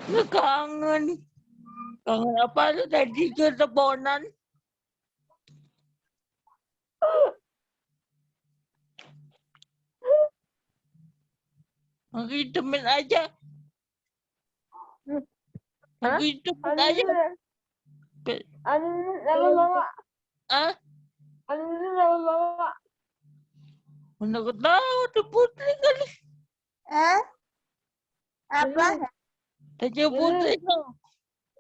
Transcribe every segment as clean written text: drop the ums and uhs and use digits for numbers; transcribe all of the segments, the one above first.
Kangen. Kangen apa lu tadi ke teleponan? Mungkin temen aja. Mungkin temen aja. Anu nama bawa. Ah? Anu nama bawa. Mana aku tahu tuh Putri kali. Apa? Tanya Putri dong.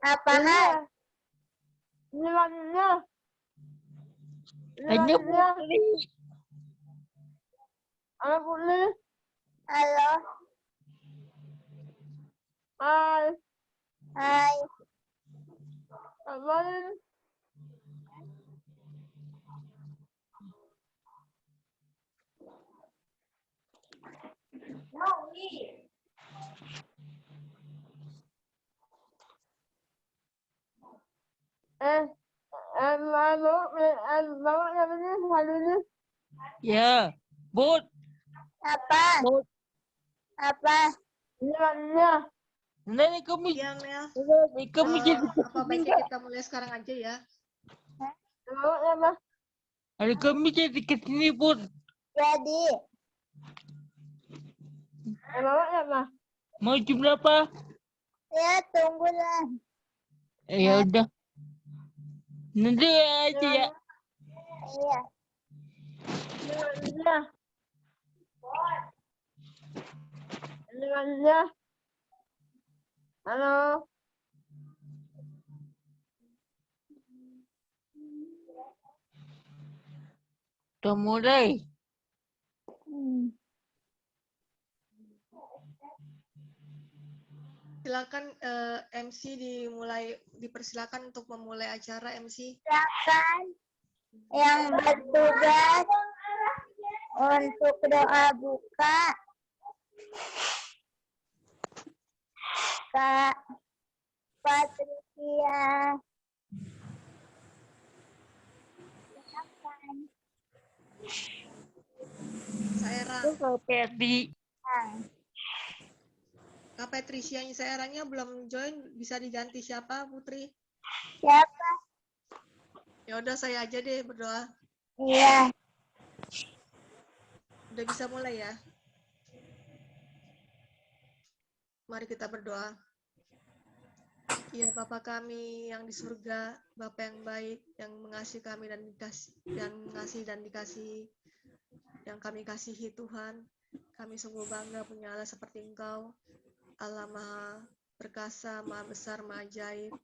Apaan? Nilainya. Tanya Putri. Halo Putri. Halo. Hai. Hai. Apaan? Bawa yang ini hari ini. Ya. Bud. Apa? Bud. Apa? Nilainya. Nanti kami. Iya, Mel. Kami jadi. Apa baiknya kita mulai sekarang aja ya? Bawa yang apa? Hari kami jadi kesini Bud. Jadi. Bawa yang apa? Mau jam berapa? Ya tunggulah. Ya udah. Nanti aja ya. Iya. Nilainya. Nilainya. Halo. Udah mulai. Silakan MC dipersilakan untuk memulai acara MC. Silakan yang bertugas untuk doa buka. Kak Patricia. Silakan. Saera. Kak Perdi. Kak Patricia Saeranya belum join, bisa diganti siapa Putri? Siapa? Ya udah saya aja deh berdoa. Iya. Udah bisa mulai ya? Mari kita berdoa. Ya Bapa kami yang di surga, Bapa yang baik, yang mengasihi kami dan dikasih, yang kami kasihi Tuhan. Kami sungguh bangga punya Allah seperti Engkau, Allah Maha Perkasa, Maha Besar, Maha Ajaib.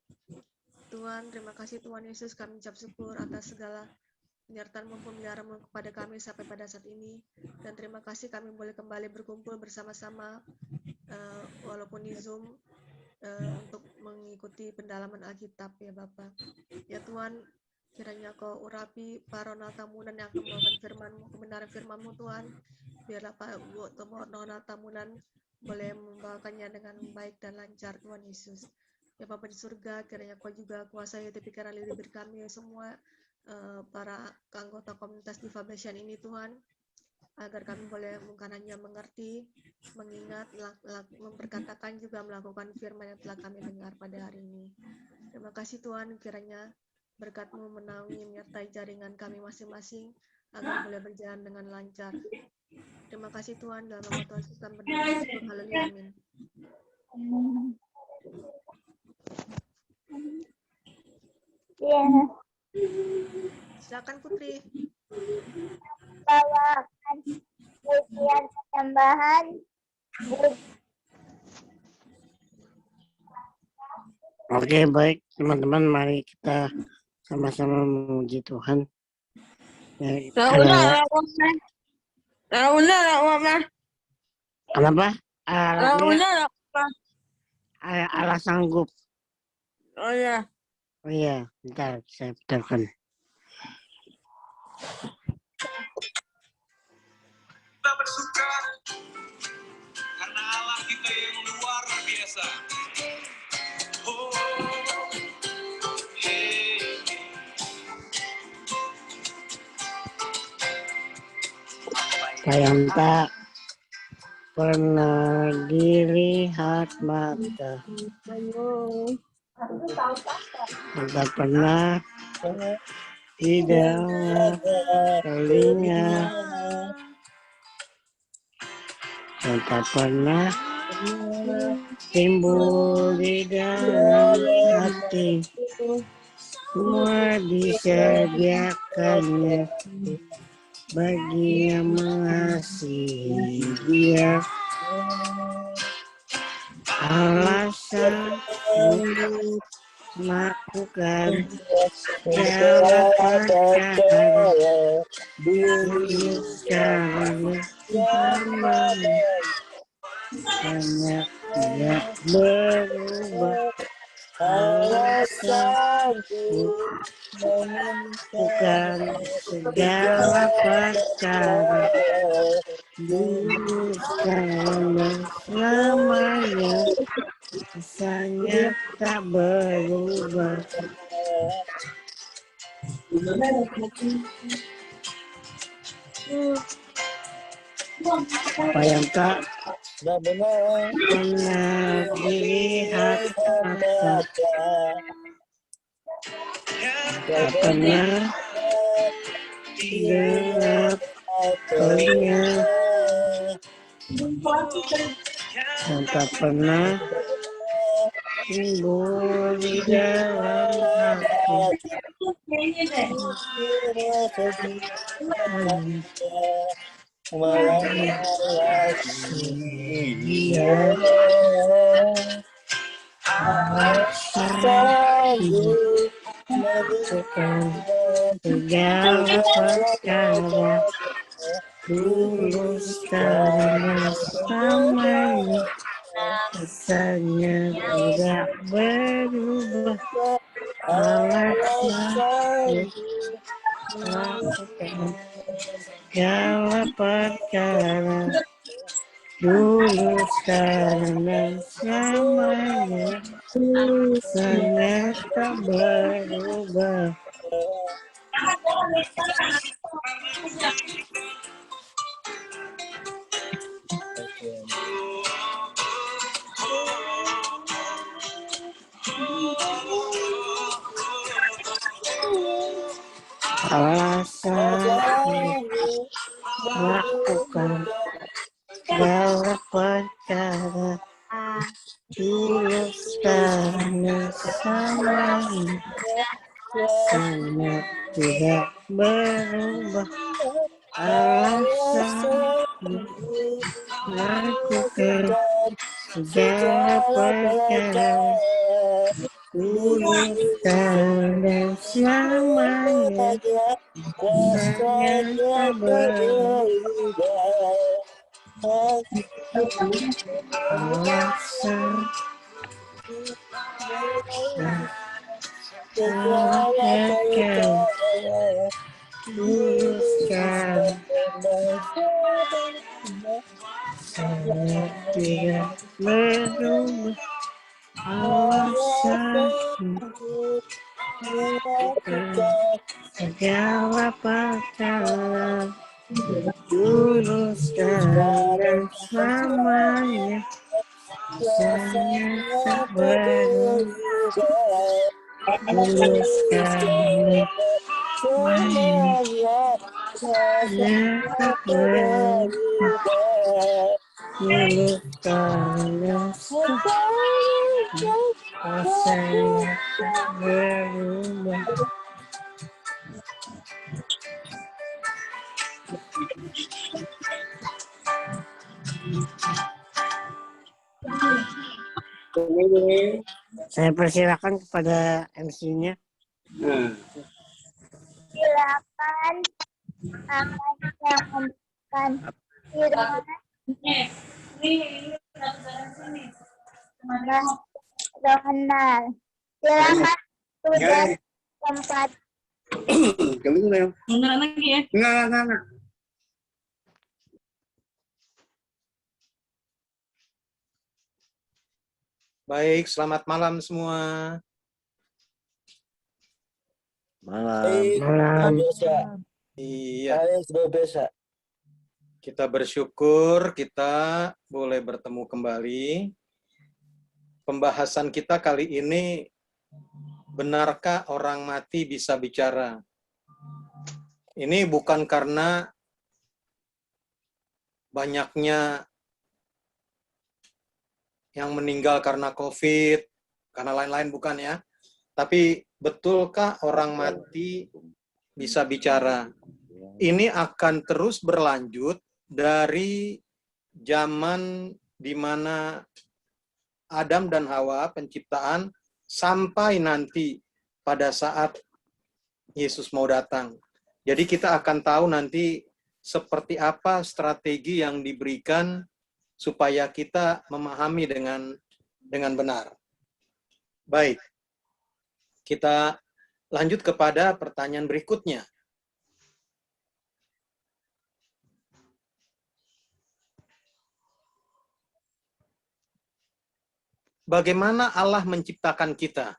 Tuhan, terima kasih Tuhan Yesus, kami ucap syukur atas segala penyertaan-Mu, pemeliharaan-Mu kepada kami sampai pada saat ini. Dan terima kasih kami boleh kembali berkumpul bersama-sama, walaupun di Zoom, untuk mengikuti pendalaman Alkitab ya Bapak. Ya Tuhan, kiranya Kau urapi para Tamunan yang akan membawakan firman-Mu, kebenaran firman-Mu Tuhan. Biarlah Pak Tamunan boleh membawakannya dengan baik dan lancar Tuhan Yesus. Ya Bapa di surga, kiranya Kau juga kuasai hati pikiran lidah kami semua, para anggota komunitas Difabation ini Tuhan, agar kami boleh bukan hanya mengerti, mengingat, memperkatakan juga melakukan firman yang telah kami dengar pada hari ini. Terima kasih Tuhan, kiranya berkat-Mu menaungi menyertai jaringan kami masing-masing agar boleh berjalan dengan lancar. Terima kasih Tuhan, dalam nama Tuhan Yesus kami berdoa. Haleluya, amin. Iya. Silakan Putri. Bawakan pujian penyembahan. Oke, baik teman-teman, mari kita sama-sama memuji Tuhan. Ya, kenapa? Allah sanggup. Oh ya. Oh iya, bentar saya putarkan. Kita bersuka karena Allah kita yang luar biasa. Oh, hey. Sayang tak pernah dilihat mata, tak pernah didengar telinga, dan tak pernah timbul di dalam hati. Semua disediakannya bagi yang mengasihi Dia. Alasan untuk melakukan segala perkara sekarang hanya tidak berubah. Alasan bukan segala perkara dulu sekarang dan selamanya, rasanya tak berubah. Apa yang tak pernah dilihat mata, tak pernah didengar telinga, dan tak pernah timbul di dalam hati. Dia melakukan segala perkara dulu sekarang selamanya, rasanya tidak berubah. Alasan melakukan segala perkara dulu sekarang dan selamanya, sangat tak berubah. Alasan melakukan segala perkara dulu sekarang dan selamanya, sangat tidak berubah. Alasan melakukan segala perkara dulu sekarang dan selamanya, sangat tak berubah. Alasan melakukan dulu sekarang sangat tidak berubah. Alasan segala perkara dulu sekarang dan selamanya, sangat tak berubah. Dulu sekarang selamanya, sangat tak berubah. Dulu sekarang dan selamanya, rasanya tak berubah. Saya persilakan kepada MC-nya. Silakan akan yang memberikan firman Ronald. Silakan sudah tempat. Enggak. Baik, selamat malam semua. Malam. Iya. Kita bersyukur kita boleh bertemu kembali. Pembahasan kita kali ini, benarkah orang mati bisa bicara? Ini bukan karena banyaknya yang meninggal karena COVID, karena lain-lain bukan ya. Tapi betulkah orang mati bisa bicara? Ini akan terus berlanjut dari zaman di mana Adam dan Hawa penciptaan sampai nanti pada saat Yesus mau datang. Jadi kita akan tahu nanti seperti apa strategi yang diberikan supaya kita memahami dengan benar. Baik, kita lanjut kepada pertanyaan berikutnya. Bagaimana Allah menciptakan kita?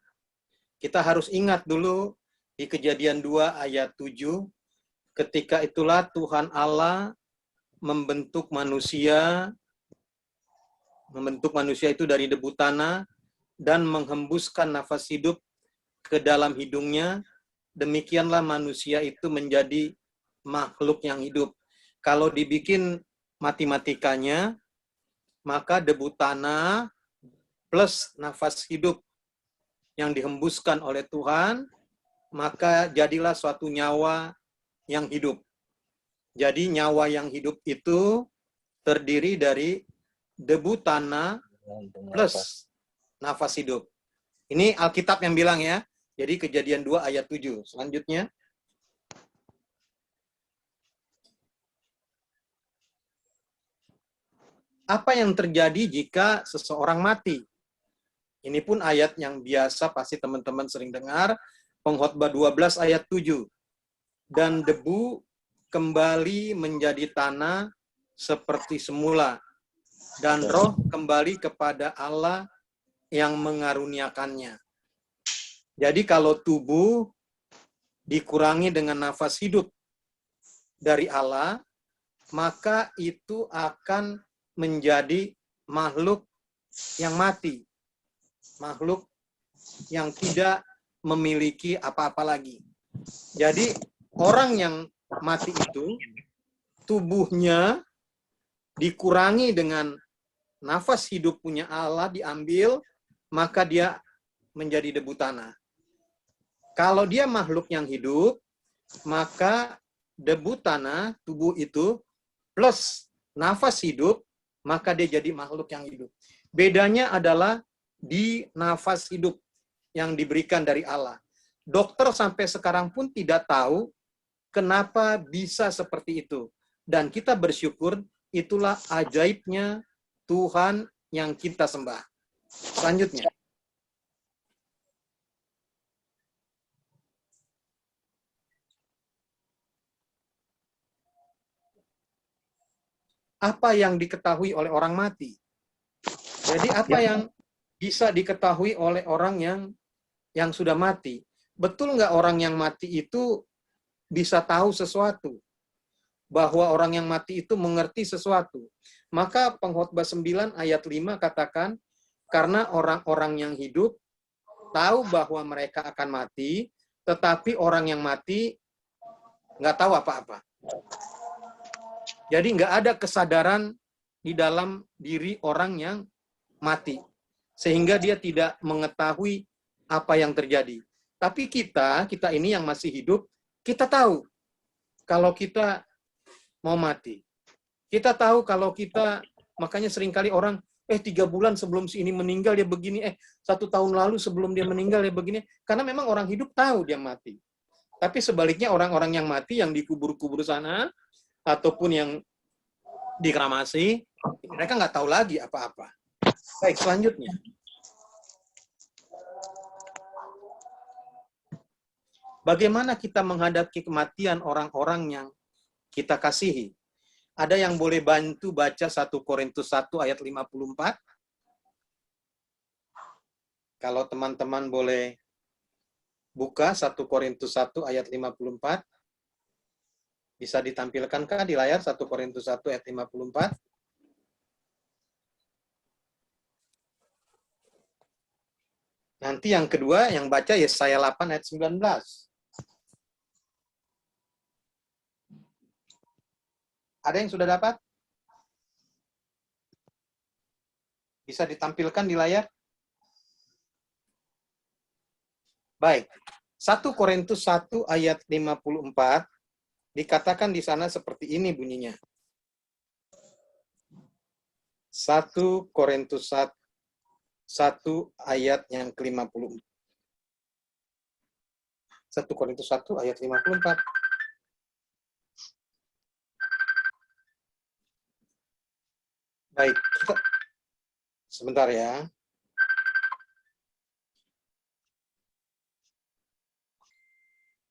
Kita harus ingat dulu di Kejadian 2 ayat 7, ketika itulah Tuhan Allah membentuk manusia itu dari debu tanah dan menghembuskan nafas hidup ke dalam hidungnya. Demikianlah manusia itu menjadi makhluk yang hidup. Kalau dibikin matematikanya, maka debu tanah plus nafas hidup yang dihembuskan oleh Tuhan, maka jadilah suatu nyawa yang hidup. Jadi nyawa yang hidup itu terdiri dari debu tanah plus nafas hidup. Ini Alkitab yang bilang ya. Jadi Kejadian 2 ayat 7. Selanjutnya. Apa yang terjadi jika seseorang mati? Ini pun ayat yang biasa pasti teman-teman sering dengar. Pengkhotbah 12 ayat 7. Dan debu kembali menjadi tanah seperti semula. Dan roh kembali kepada Allah yang mengaruniakannya. Jadi kalau tubuh dikurangi dengan nafas hidup dari Allah, maka itu akan menjadi makhluk yang mati. Makhluk yang tidak memiliki apa-apa lagi. Jadi orang yang mati itu tubuhnya dikurangi dengan nafas hidup punya Allah diambil, maka dia menjadi debu tanah. Kalau dia makhluk yang hidup, maka debu tanah tubuh itu plus nafas hidup, maka dia jadi makhluk yang hidup. Bedanya adalah di nafas hidup yang diberikan dari Allah. Dokter sampai sekarang pun tidak tahu kenapa bisa seperti itu. Dan kita bersyukur itulah ajaibnya Tuhan yang kita sembah. Selanjutnya. Apa yang diketahui oleh orang mati? Jadi apa yang bisa diketahui oleh orang yang sudah mati? Betul nggak orang yang mati itu bisa tahu sesuatu? Bahwa orang yang mati itu mengerti sesuatu. Maka Pengkhotbah 9 ayat 5 katakan, karena orang-orang yang hidup tahu bahwa mereka akan mati, tetapi orang yang mati nggak tahu apa-apa. Jadi nggak ada kesadaran di dalam diri orang yang mati. Sehingga dia tidak mengetahui apa yang terjadi. Tapi kita ini yang masih hidup, kita tahu kalau kita mau mati. Kita tahu kalau kita, makanya seringkali orang, 3 bulan sebelum si ini meninggal dia begini, 1 tahun lalu sebelum dia meninggal dia begini. Karena memang orang hidup tahu dia mati. Tapi sebaliknya orang-orang yang mati, yang dikubur-kubur sana, ataupun yang dikremasi, mereka nggak tahu lagi apa-apa. Baik, selanjutnya. Bagaimana kita menghadapi kematian orang-orang yang kita kasihi? Ada yang boleh bantu baca 1 Korintus 1 ayat 54? Kalau teman-teman boleh buka 1 Korintus 1 ayat 54. Bisa ditampilkankah di layar 1 Korintus 1 ayat 54? Nanti yang kedua yang baca Yesaya 8 ayat 19. Ada yang sudah dapat? Bisa ditampilkan di layar? Baik. 1 Korintus 1 ayat 54 dikatakan di sana seperti ini bunyinya. 1 Korintus 1 ayat yang ke-54. 1 Korintus 1 ayat 54. Baik, kita sebentar ya.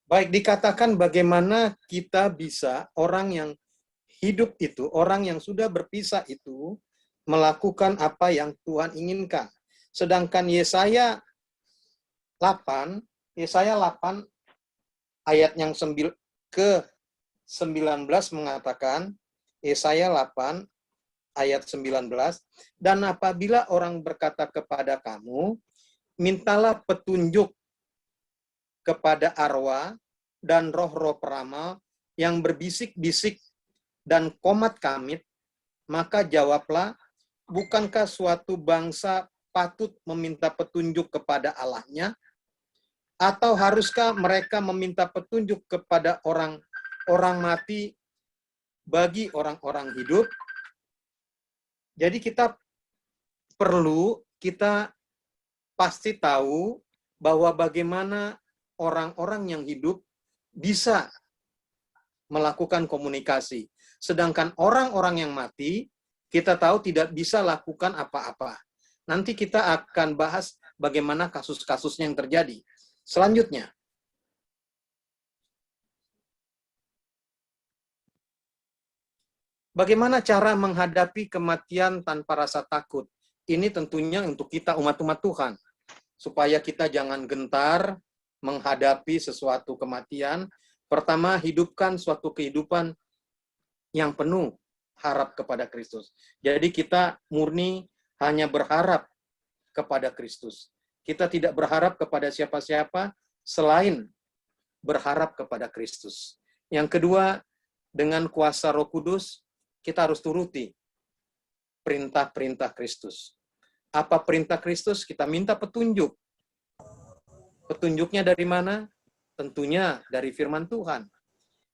Baik, dikatakan bagaimana kita bisa, orang yang hidup itu, orang yang sudah berpisah itu, melakukan apa yang Tuhan inginkan. Sedangkan Yesaya 8 ayat yang ke-19 mengatakan, Yesaya 8 ayat 19, dan apabila orang berkata kepada kamu, mintalah petunjuk kepada arwah dan roh-roh peramal yang berbisik-bisik dan komat kamit, maka jawablah, bukankah suatu bangsa patut meminta petunjuk kepada Allahnya? Atau haruskah mereka meminta petunjuk kepada orang mati bagi orang-orang hidup? Jadi kita pasti tahu bahwa bagaimana orang-orang yang hidup bisa melakukan komunikasi. Sedangkan orang-orang yang mati, kita tahu tidak bisa lakukan apa-apa. Nanti kita akan bahas bagaimana kasus-kasusnya yang terjadi. Selanjutnya, bagaimana cara menghadapi kematian tanpa rasa takut? Ini tentunya untuk kita umat-umat Tuhan. Supaya kita jangan gentar menghadapi sesuatu kematian. Pertama, hidupkan suatu kehidupan yang penuh harap kepada Kristus. Jadi kita murni hanya berharap kepada Kristus. Kita tidak berharap kepada siapa-siapa selain berharap kepada Kristus. Yang kedua, dengan kuasa Roh Kudus, kita harus turuti perintah-perintah Kristus. Apa perintah Kristus? Kita minta petunjuk. Petunjuknya dari mana? Tentunya dari firman Tuhan.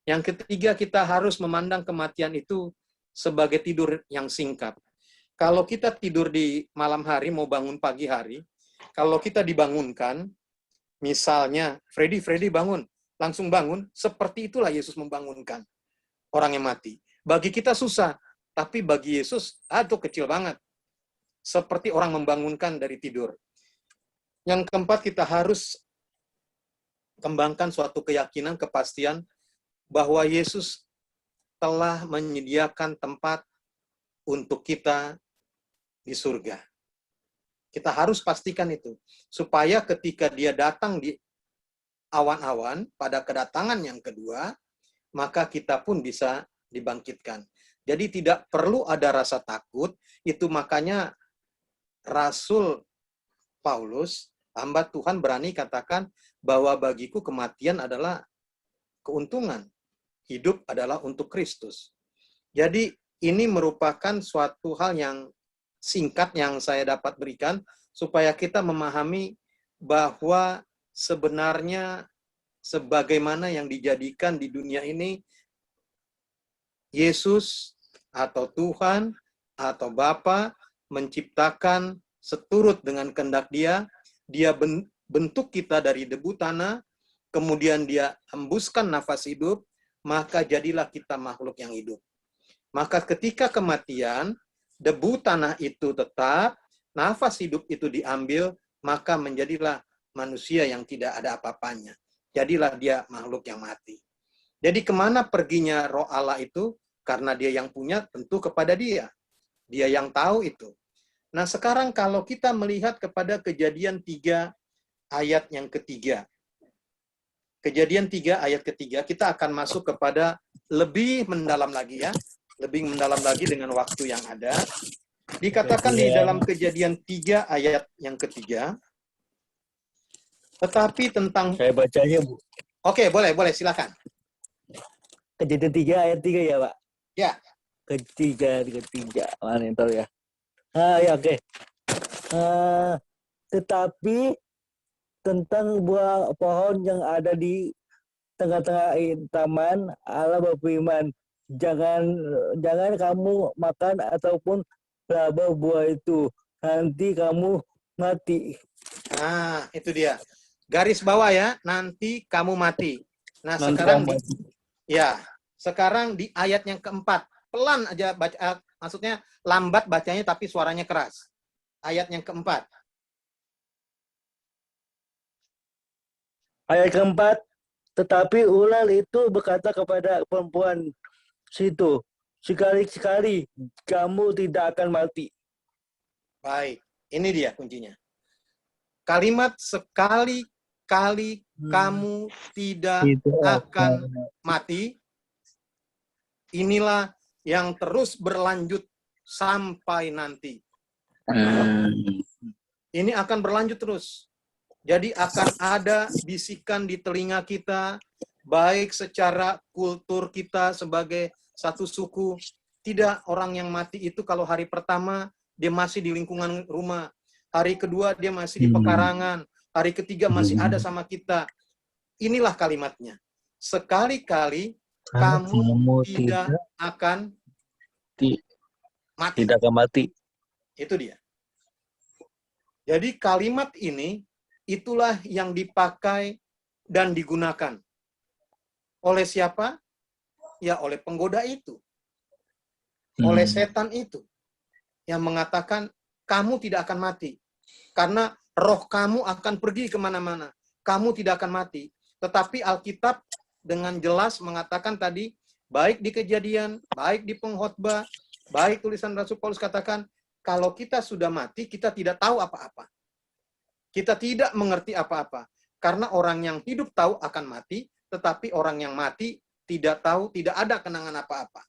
Yang ketiga, kita harus memandang kematian itu sebagai tidur yang singkat. Kalau kita tidur di malam hari, mau bangun pagi hari, kalau kita dibangunkan, misalnya, Freddy bangun, langsung bangun, seperti itulah Yesus membangunkan orang yang mati. Bagi kita susah, tapi bagi Yesus, itu kecil banget. Seperti orang membangunkan dari tidur. Yang keempat, kita harus kembangkan suatu keyakinan, kepastian, bahwa Yesus telah menyediakan tempat untuk kita di surga. Kita harus pastikan itu. Supaya ketika dia datang di awan-awan, pada kedatangan yang kedua, maka kita pun bisa dibangkitkan. Jadi tidak perlu ada rasa takut, itu makanya Rasul Paulus, hamba Tuhan berani katakan bahwa bagiku kematian adalah keuntungan. Hidup adalah untuk Kristus. Jadi ini merupakan suatu hal yang singkat yang saya dapat berikan supaya kita memahami bahwa sebenarnya sebagaimana yang dijadikan di dunia ini, Yesus atau Tuhan atau Bapa menciptakan seturut dengan kehendak Dia bentuk kita dari debu tanah, kemudian Dia hembuskan nafas hidup, maka jadilah kita makhluk yang hidup. Maka ketika kematian, debu tanah itu tetap, nafas hidup itu diambil, maka menjadilah manusia yang tidak ada apa-apanya. Jadilah dia makhluk yang mati. Jadi kemana perginya roh Allah itu? Karena dia yang punya, tentu kepada dia. Dia yang tahu itu. Nah sekarang kalau kita melihat kepada Kejadian 3 ayat yang ketiga. Kejadian 3 ayat ketiga, kita akan masuk kepada lebih mendalam lagi ya. Lebih mendalam lagi dengan waktu yang ada. Dikatakan di dalam Kejadian 3 ayat yang ketiga, tetapi tentang... Saya bacanya, Bu. Oke, boleh, silakan. Kejadian 3 ayat 3 ya, Pak? Ya. Ketiga. Mana ntar ya? Ya, oke. Tetapi tentang buah pohon yang ada di tengah-tengah taman, Allah berfirman, jangan kamu makan ataupun laba buah itu, nanti kamu mati. Nah, itu dia. Garis bawah ya, nanti kamu mati. Nah, Nanti sekarang kamu sekarang di ayat yang keempat. Pelan aja baca, maksudnya lambat bacanya tapi suaranya keras. Ayat yang keempat. Ayat keempat, tetapi ular itu berkata kepada perempuan situ, sekali-sekali kamu tidak akan mati. Baik, ini dia kuncinya. Kalimat sekali-kali kamu tidak akan mati, inilah yang terus berlanjut sampai nanti. Ini akan berlanjut terus. Jadi akan ada bisikan di telinga kita, baik secara kultur kita sebagai satu suku. Tidak, orang yang mati itu kalau hari pertama dia masih di lingkungan rumah. Hari kedua dia masih di pekarangan. Hari ketiga masih ada sama kita. Inilah kalimatnya. Sekali-kali kamu tidak akan mati. Tidak akan mati. Itu dia. Jadi kalimat ini itulah yang dipakai dan digunakan. Oleh siapa? Ya oleh penggoda itu. Oleh setan itu. Yang mengatakan, kamu tidak akan mati. Karena roh kamu akan pergi kemana-mana. Kamu tidak akan mati. Tetapi Alkitab dengan jelas mengatakan tadi, baik di Kejadian, baik di Pengkhotbah, baik tulisan Rasul Paulus katakan, kalau kita sudah mati, kita tidak tahu apa-apa. Kita tidak mengerti apa-apa. Karena orang yang hidup tahu akan mati, tetapi orang yang mati tidak tahu, tidak ada kenangan apa-apa.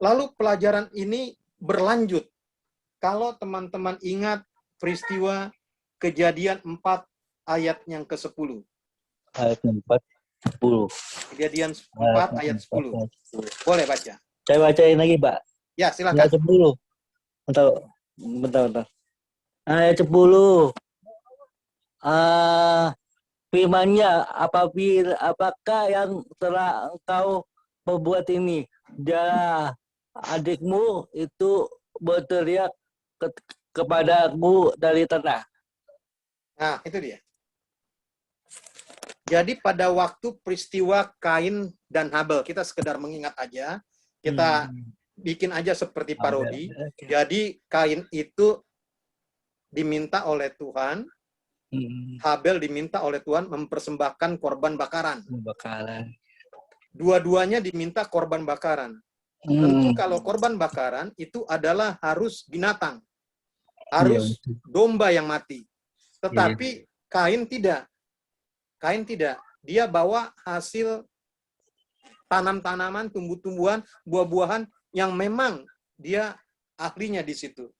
Lalu pelajaran ini berlanjut. Kalau teman-teman ingat peristiwa Kejadian 4 ayat yang ke-10. Ayat 40. Kejadian 4 ayat 10. Boleh baca. Saya bacain lagi, Pak. Ya, silakan. Ayat 10. Bentar. Ayat 10. Firman-Nya, apakah yang telah engkau perbuat ini? Dia adikmu itu berteriak kepadaku dari tanah. Nah, itu dia. Jadi pada waktu peristiwa Kain dan Habel, kita sekedar mengingat aja, kita bikin aja seperti parodi. Jadi Kain itu diminta oleh Tuhan, Habel diminta oleh Tuhan mempersembahkan korban bakaran. Dua-duanya diminta korban bakaran. Tentu kalau korban bakaran itu adalah harus binatang. Harus domba yang mati. Tetapi Kain tidak. Kain tidak. Dia bawa hasil tanam-tanaman, tumbuh-tumbuhan, buah-buahan yang memang dia ahlinya di situ.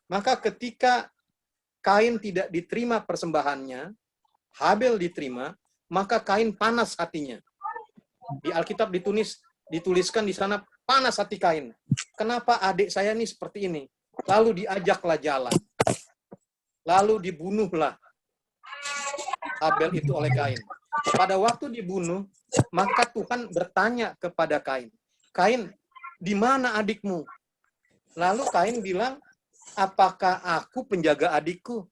Maka ketika Kain tidak diterima persembahannya, Habel diterima, maka Kain panas hatinya. Di Alkitab dituliskan di sana, panas hati Kain. Kenapa adik saya ini seperti ini? Lalu diajaklah jalan. Lalu dibunuhlah Habel itu oleh Kain. Pada waktu dibunuh, maka Tuhan bertanya kepada Kain, Kain, di mana adikmu? Lalu Kain bilang, apakah aku penjaga adikku?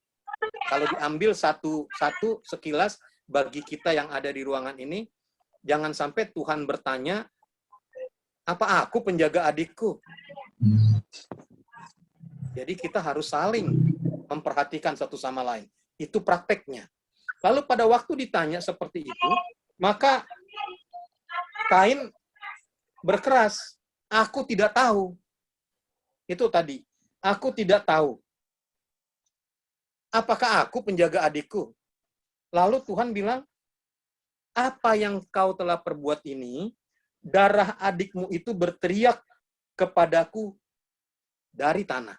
Kalau diambil satu-satu sekilas bagi kita yang ada di ruangan ini, jangan sampai Tuhan bertanya, apa aku penjaga adikku? Jadi kita harus saling memperhatikan satu sama lain. Itu prakteknya. Lalu pada waktu ditanya seperti itu, maka Kain berkeras, aku tidak tahu. Itu tadi. Aku tidak tahu. Apakah aku penjaga adikku? Lalu Tuhan bilang, apa yang kau telah perbuat ini, darah adikmu itu berteriak kepadaku dari tanah.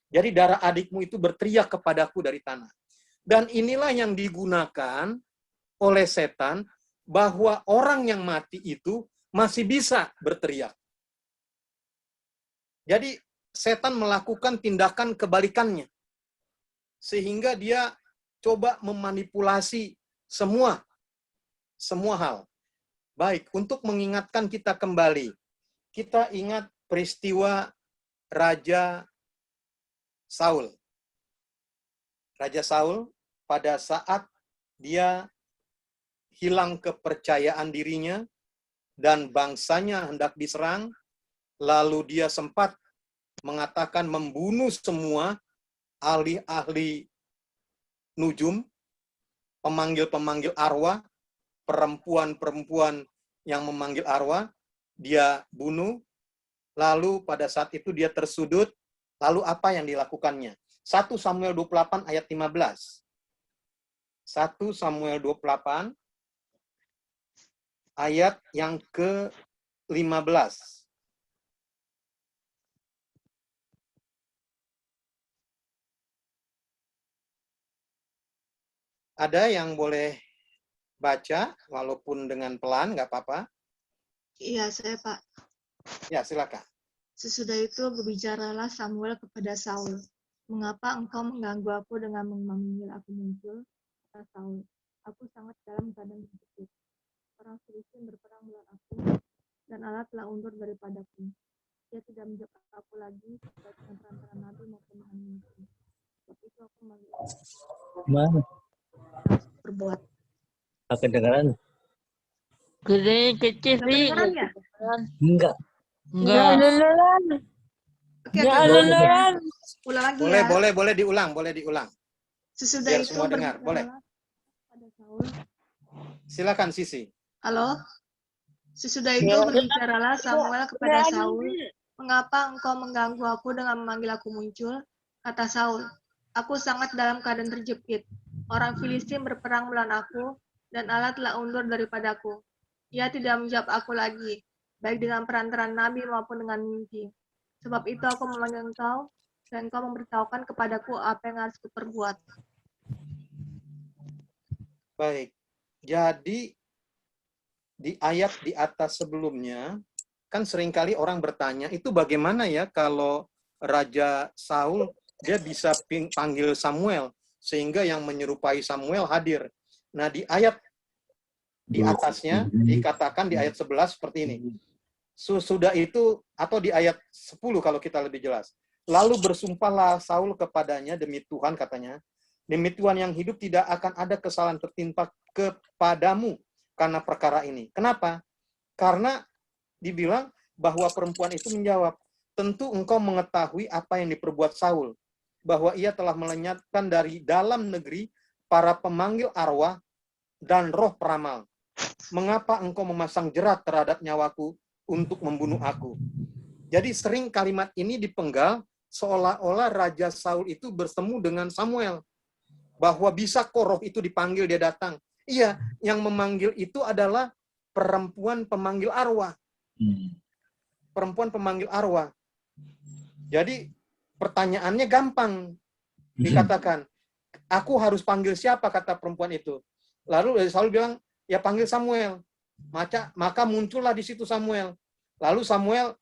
Jadi darah adikmu itu berteriak kepadaku dari tanah. Dan inilah yang digunakan oleh setan, bahwa orang yang mati itu masih bisa berteriak. Jadi setan melakukan tindakan kebalikannya. Sehingga dia coba memanipulasi semua hal. Baik, untuk mengingatkan kita kembali, kita ingat peristiwa Raja Saul. Raja Saul pada saat dia hilang kepercayaan dirinya dan bangsanya hendak diserang, lalu dia sempat mengatakan membunuh semua ahli-ahli nujum, pemanggil-pemanggil arwah, perempuan-perempuan yang memanggil arwah, dia bunuh. Lalu pada saat itu dia tersudut, lalu apa yang dilakukannya? 1 Samuel 28 ayat 15. 1 Samuel 28 ayat yang ke-15. Ada yang boleh baca, walaupun dengan pelan, nggak apa-apa. Iya, saya Pak. Ya, silakan. Sesudah itu berbicaralah Samuel kepada Saul. Mengapa engkau mengganggu aku dengan memanggil aku muncul? Kata Saul. Aku sangat dalam keadaan terjepit. Orang Filistin berperang melawan aku, dan Allah telah undur daripadaku. Dia tidak menjawab aku lagi, baik dengan perantara nabi maupun dengan mimpi. Sebab itu aku memanggil Mana? berbuat. Kedengaran? Gedenya kecil sih. Kedengaran ya? Enggak. Enggak. Oke, Ya, oke. luluran. Ulang lagi Boleh, ya. boleh diulang. Sesudah Biar itu semua dengar, boleh. pada Saul. Silakan, Sisi. Halo? Sesudah itu berbicaralah Samuel kepada Saul. Mengapa engkau mengganggu aku dengan memanggil aku muncul? Kata Saul. Aku sangat dalam keadaan terjepit. Orang Filistin berperang melawan aku, dan Allah telah undur daripadaku. Ia tidak menjawab aku lagi, baik dengan perantara nabi maupun dengan mimpi. Sebab itu aku memanggil engkau, dan engkau memberitahukan kepadaku apa yang harus kuperbuat. Baik. Jadi, di ayat di atas sebelumnya, kan seringkali orang bertanya, itu bagaimana ya kalau Raja Saul, dia bisa panggil Samuel, sehingga yang menyerupai Samuel hadir. Nah, di ayat di atasnya, dikatakan di ayat 11 seperti ini. Sudah itu, atau di ayat 10 kalau kita lebih jelas. Lalu bersumpahlah Saul kepadanya, demi Tuhan katanya, demi Tuhan yang hidup tidak akan ada kesalahan tertimpa kepadamu karena perkara ini. Kenapa? Karena dibilang bahwa perempuan itu menjawab, tentu engkau mengetahui apa yang diperbuat Saul, bahwa ia telah melenyapkan dari dalam negeri para pemanggil arwah dan roh peramal. Mengapa engkau memasang jerat terhadap nyawaku untuk membunuh aku? Jadi sering kalimat ini dipenggal seolah-olah Raja Saul itu bertemu dengan Samuel. Bahwa bisa kok roh itu dipanggil, dia datang. Iya, yang memanggil itu adalah perempuan pemanggil arwah. Perempuan pemanggil arwah. Jadi pertanyaannya gampang dikatakan. Aku harus panggil siapa, kata perempuan itu. Lalu Saul bilang, ya panggil Samuel. Maka muncullah di situ Samuel. Lalu Samuel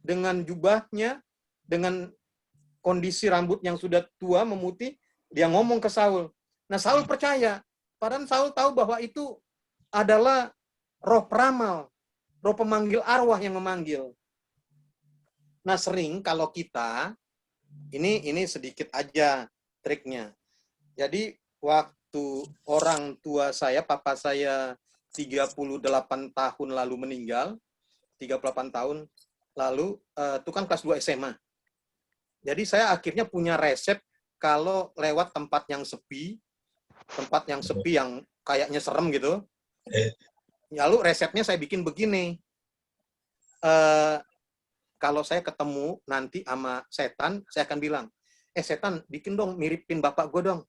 dengan jubahnya, dengan kondisi rambut yang sudah tua, memutih, dia ngomong ke Saul. Nah, Saul percaya. Padahal Saul tahu bahwa itu adalah roh peramal, roh pemanggil arwah yang memanggil. Nah, sering kalau kita, ini sedikit aja triknya. Jadi, waktu orang tua saya, papa saya 38 tahun lalu meninggal, 38 tahun lalu, itu kan kelas 2 SMA. Jadi saya akhirnya punya resep kalau lewat tempat yang sepi yang kayaknya serem gitu. Lalu resepnya saya bikin begini. Kalau saya ketemu nanti sama setan, saya akan bilang, setan bikin dong miripin bapak gue dong.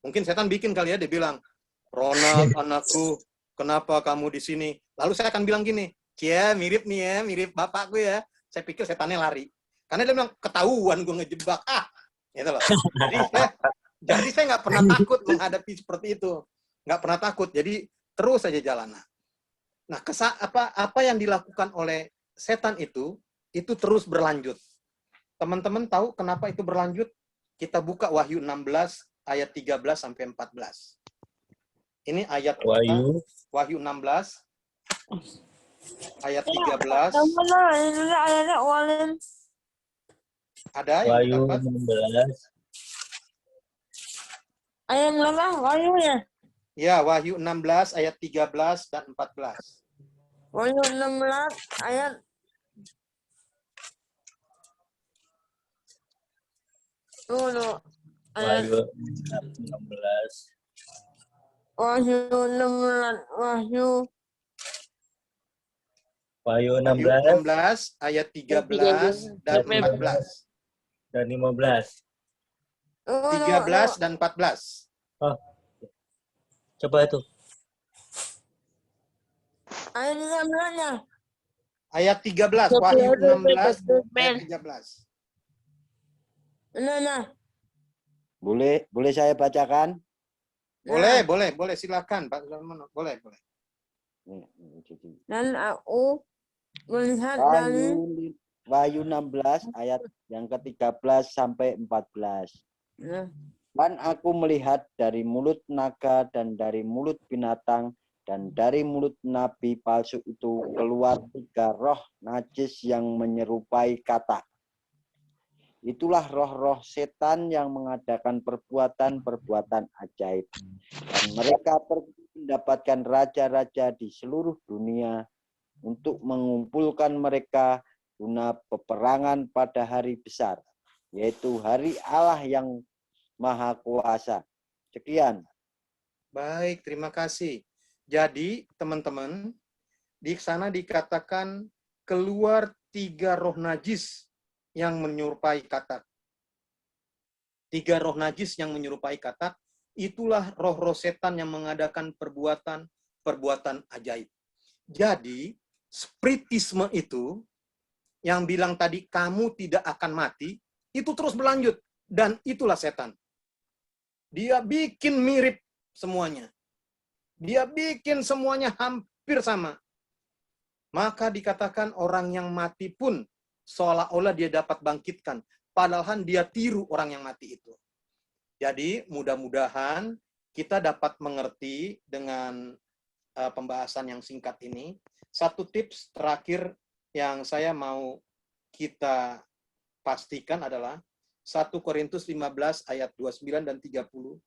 Mungkin setan bikin kali ya, dia bilang, Ronald, anakku, kenapa kamu di sini? Lalu saya akan bilang gini, ya mirip nih ya, mirip bapakku ya. Saya pikir setannya lari. Karena dia bilang, ketahuan gue ngejebak. Gitu loh. Jadi saya nggak pernah takut menghadapi seperti itu. Nggak pernah takut. Jadi terus saja jalan. Nah, apa yang dilakukan oleh setan itu terus berlanjut. Teman-teman tahu kenapa itu berlanjut? Kita buka Wahyu 16 ayat 13 sampai 14. Ini ayat Wahyu 16 ayat 13. Ada yang Wahyu dapat? 16. Ayat berapa? Wahyu ya? Ya, Wahyu 16 ayat 13 dan 14. Wahyu 16 ayat Tunggu. Wahyu 16. Wahyu 16. Wahyu Wahyu 16 16 ayat 13 dan 14. dan 15. 13 dan 14. Oh. Coba itu. Ayat 13-nya. Ayat 13, Wahyu 16 ayat 13. Nah. Boleh saya bacakan? Boleh, silakan Pak Zulmono. Boleh. Dan aku melihat dari Wahyu 16 ayat yang ke-13 sampai 14. Nah. Dan aku melihat dari mulut naga dan dari mulut binatang dan dari mulut nabi palsu itu keluar 3 roh najis yang menyerupai katak. Itulah roh-roh setan yang mengadakan perbuatan-perbuatan ajaib. Dan mereka mendapatkan raja-raja di seluruh dunia untuk mengumpulkan mereka guna peperangan pada hari besar, yaitu hari Allah yang Maha Kuasa. Sekian. Baik, terima kasih. Jadi, teman-teman, di sana dikatakan keluar 3 roh najis yang menyerupai katak. 3 roh najis yang menyerupai katak, itulah roh-roh setan yang mengadakan perbuatan ajaib. Jadi, spiritisme itu, yang bilang tadi kamu tidak akan mati, itu terus berlanjut. Dan itulah setan. Dia bikin mirip semuanya. Dia bikin semuanya hampir sama. Maka dikatakan orang yang mati pun seolah-olah dia dapat bangkitkan. Padahal dia tiru orang yang mati itu. Jadi mudah-mudahan kita dapat mengerti dengan pembahasan yang singkat ini. Satu tips terakhir yang saya mau kita pastikan adalah 1 Korintus 15 ayat 29 dan 30.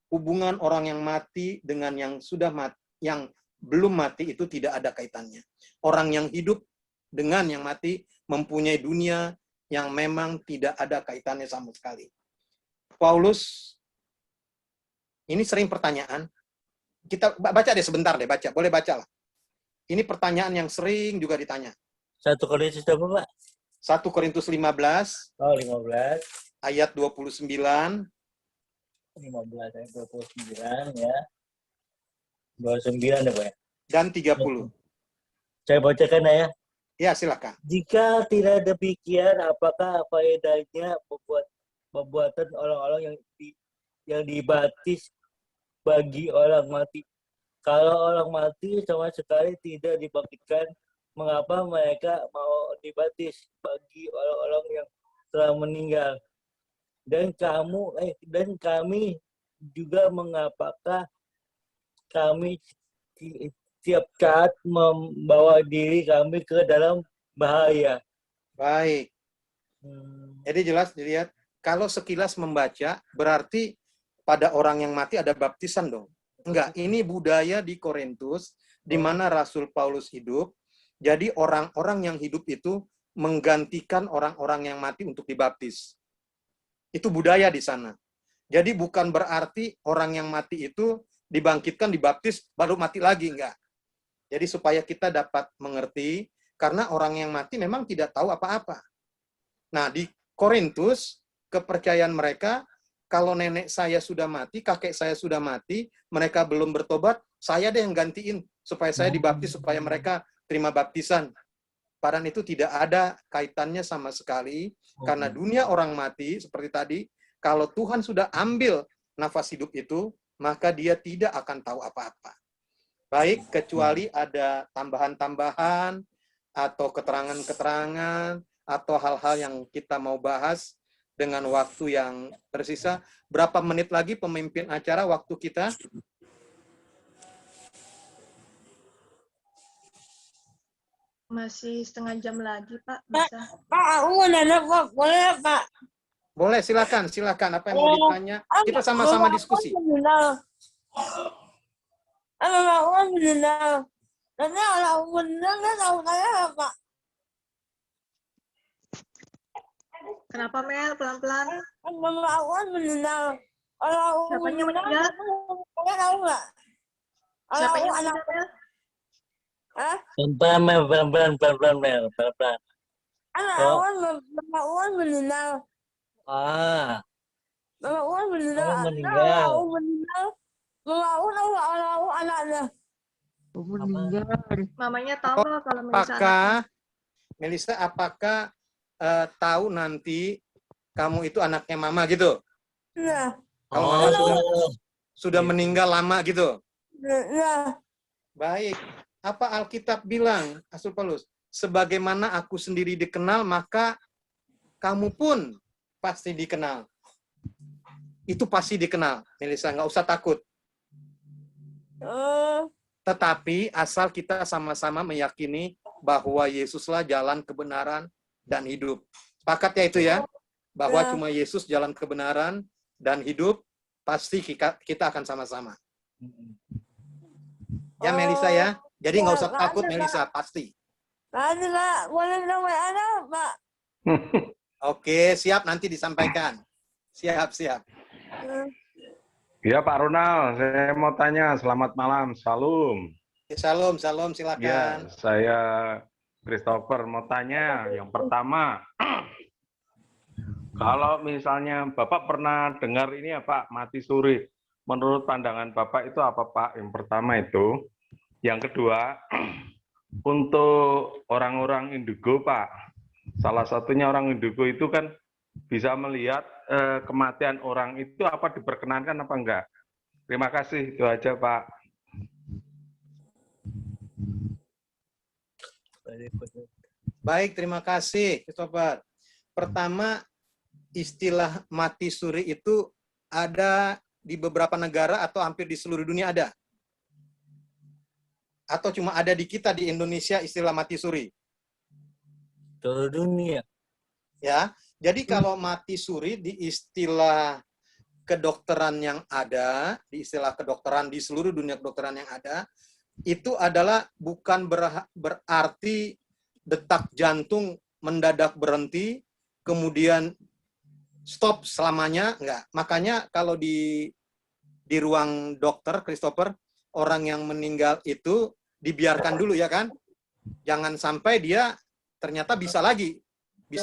Hubungan orang yang mati dengan yang sudah mati, yang belum mati itu tidak ada kaitannya. Orang yang hidup dengan yang mati mempunyai dunia yang memang tidak ada kaitannya sama sekali. Paulus, ini sering pertanyaan. Kita baca deh sebentar deh, baca. Boleh baca lah. Ini pertanyaan yang sering juga ditanya. 1 Korintus berapa, Pak? 1 Korintus 15 15 ayat 29 ayat 29 ya. 29 ya, Pak ya. dan 30. Saya bacakan ya. Ya, silakan. Jika tidak demikian, apakah faedahnya perbuatan orang-orang yang dibaptis bagi orang mati? Kalau orang mati sama sekali tidak dibangkitkan, mengapa mereka mau dibaptis bagi orang-orang yang telah meninggal? Dan kami juga mengapakah kami tiap saat membawa diri kami ke dalam bahaya? Baik. Jadi jelas dilihat, kalau sekilas membaca, berarti pada orang yang mati ada baptisan dong. Enggak, ini budaya di Korintus, di mana Rasul Paulus hidup. Jadi orang-orang yang hidup itu menggantikan orang-orang yang mati untuk dibaptis. Itu budaya di sana. Jadi bukan berarti orang yang mati itu dibangkitkan, dibaptis, baru mati lagi, enggak. Jadi supaya kita dapat mengerti, karena orang yang mati memang tidak tahu apa-apa. Nah, di Korintus, kepercayaan mereka, kalau nenek saya sudah mati, kakek saya sudah mati, mereka belum bertobat, saya deh yang gantiin supaya saya dibaptis, supaya mereka terima baptisan. Padahal itu tidak ada kaitannya sama sekali, karena dunia orang mati, seperti tadi, kalau Tuhan sudah ambil nafas hidup itu, maka dia tidak akan tahu apa-apa. Baik, kecuali ada tambahan-tambahan, atau keterangan-keterangan, atau hal-hal yang kita mau bahas dengan waktu yang tersisa. Berapa menit lagi pemimpin acara waktu kita? Masih setengah jam lagi, Pak. Bisa. Pak, aku mau nanya, Pak. Boleh ya, Pak? Boleh, silakan. Apa yang mau ditanya? Kita sama-sama diskusi. Mama aku meninggal. Nanti kalau aku meninggal, dia tahu saya apa, Pak? Kenapa, Mel? Pelan-pelan. Mama aku meninggal. Kalau aku Siapanya meninggal, meninggal? saya tahu nggak? Kalau Siapa aku yang anak, meninggal? Hah? Pelan-pelan, Mel. Pelan-pelan, Mel. Pelan-pelan. Anak Oh. aku meninggal. Ah, Mama aku meninggal. Mama Kalau meninggal. aku meninggal, mama aku tahu nggak kalau aku anaknya? Meninggal. Mamanya tahu nggak kalau Melisa anaknya? Apakah, Melisa, apakah tahu nanti kamu itu anaknya mama gitu? Nah, Kalau mama sudah meninggal lama gitu? nah. Baik. Apa Alkitab bilang, Rasul Paulus? Sebagaimana aku sendiri dikenal, maka kamu pun pasti dikenal. Itu pasti dikenal, Melisa. Nggak usah takut. Tetapi asal kita sama-sama meyakini bahwa Yesuslah jalan kebenaran dan hidup. Sepakat ya itu ya? Bahwa cuma Yesus jalan kebenaran dan hidup, pasti kita akan sama-sama. Ya, Melisa ya? Jadi nggak usah takut, Melisa. Pasti. Nanti, Pak. Boleh minta WA-nya, Pak? Oke, siap. Nanti disampaikan. Siap. Ya Pak Ronald, saya mau tanya. Selamat malam, Salam. Salam, Ya, silakan. saya Christopher mau tanya. Yang pertama, kalau misalnya Bapak pernah dengar ini ya Pak, mati suri. Menurut pandangan Bapak itu apa Pak? Yang pertama itu. Yang kedua, untuk orang-orang indigo Pak, salah satunya orang indigo itu kan bisa melihat kematian orang itu apa diperkenankan apa enggak. Terima kasih, itu aja Pak. Baik, terima kasih, Christopher. Pertama, istilah mati suri itu ada di beberapa negara atau hampir di seluruh dunia ada? Atau cuma ada di kita di Indonesia istilah mati suri? seluruh dunia. Ya, jadi kalau mati suri di istilah kedokteran yang ada, di istilah kedokteran di seluruh dunia kedokteran yang ada, itu adalah bukan berarti detak jantung mendadak berhenti, kemudian stop selamanya, enggak. Makanya kalau di ruang dokter, Christopher, orang yang meninggal itu dibiarkan dulu ya kan? Jangan sampai dia ternyata bisa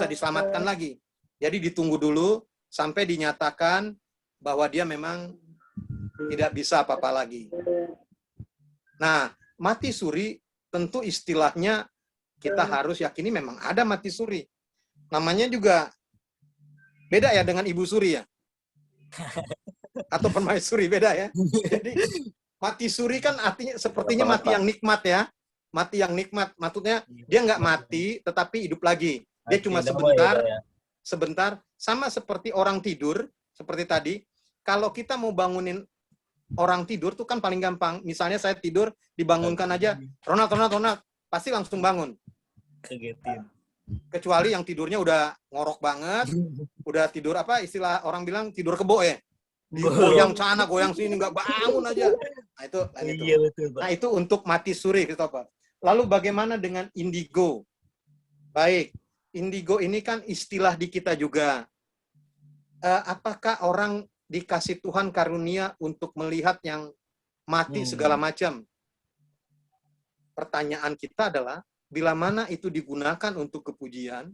diselamatkan lagi. Jadi ditunggu dulu sampai dinyatakan bahwa dia memang tidak bisa apa-apa lagi. Nah, mati suri tentu istilahnya kita harus yakini memang ada mati suri. Namanya juga beda ya dengan ibu suri ya? Atau permaisuri, beda ya? Jadi mati suri kan artinya sepertinya mati yang nikmat ya. Mati yang nikmat. Maksudnya dia nggak mati tetapi hidup lagi. Dia cuma sebentar. Sama seperti orang tidur, seperti tadi. Kalau kita mau bangunin orang tidur tuh kan paling gampang. Misalnya saya tidur, dibangunkan aja. Ronald. Pasti langsung bangun. Kecuali yang tidurnya udah ngorok banget. Udah tidur apa istilah orang bilang tidur kebo ya. Goyang sana, goyang sini, nggak bangun aja. Nah itu. Iya, betul, Pak. Nah itu untuk mati suri, Christopher. Lalu bagaimana dengan indigo? Baik, indigo ini kan istilah di kita juga. Apakah orang dikasih Tuhan karunia untuk melihat yang mati segala macam? Pertanyaan kita adalah, bila mana itu digunakan untuk kepujian,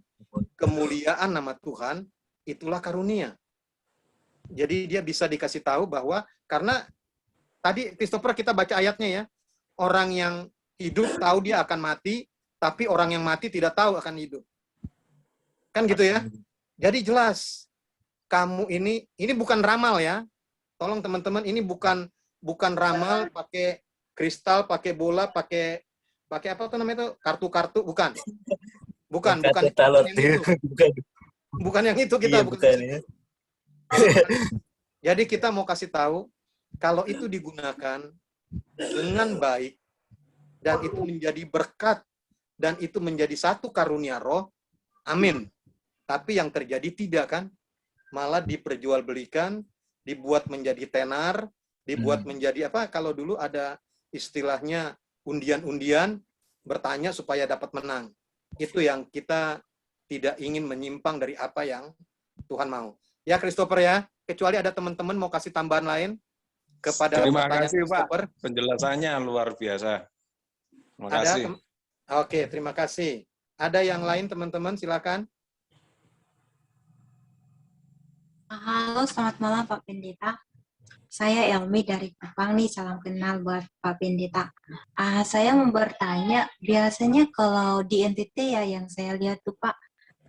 kemuliaan nama Tuhan, itulah karunia. Jadi dia bisa dikasih tahu bahwa karena tadi Christopher kita baca ayatnya ya, orang yang hidup tahu dia akan mati, tapi orang yang mati tidak tahu akan hidup. Kan gitu ya? Jadi jelas kamu ini bukan ramal ya. Tolong teman-teman, ini bukan ramal pakai kristal, pakai bola, pakai apa tuh namanya itu? Kartu-kartu, bukan. Bukan yang itu. Bukan yang itu kita bukan. Ya. Jadi kita mau kasih tahu kalau itu digunakan dengan baik dan itu menjadi berkat dan itu menjadi satu karunia roh, amin. Tapi yang terjadi tidak kan? Malah diperjualbelikan, dibuat menjadi tenar, dibuat menjadi apa? Kalau dulu ada istilahnya undian-undian, bertanya supaya dapat menang. Itu yang kita tidak ingin menyimpang dari apa yang Tuhan mau. Ya Christopher ya, kecuali ada teman-teman mau kasih tambahan lain kepada Terima pertanyaan kasih Christopher. Pak, penjelasannya luar biasa. Terima kasih. Oke, terima kasih. Ada yang lain teman-teman, silakan. Halo, selamat malam Pak Pendeta. Saya Elmi dari Kupang nih, salam kenal buat Pak Pendeta. Saya mau bertanya, biasanya kalau di NTT ya yang saya lihat tuh Pak,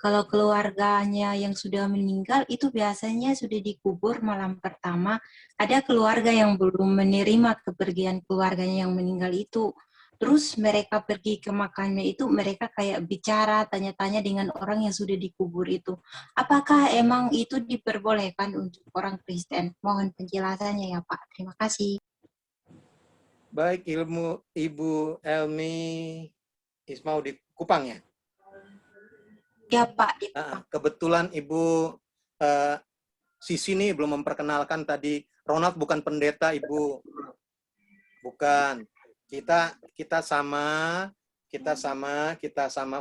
kalau keluarganya yang sudah meninggal itu biasanya sudah dikubur malam pertama, ada keluarga yang belum menerima kepergian keluarganya yang meninggal itu. Terus mereka pergi ke makamnya itu, mereka kayak bicara, tanya-tanya dengan orang yang sudah dikubur itu. Apakah emang itu diperbolehkan untuk orang Kristen? Mohon penjelasannya ya Pak. Terima kasih. Baik, Ibu Elmi Ismau di Kupang ya? Ya Pak. Kebetulan Ibu Sisi nih belum memperkenalkan tadi. Ronald bukan pendeta, Ibu. Bukan. Kita sama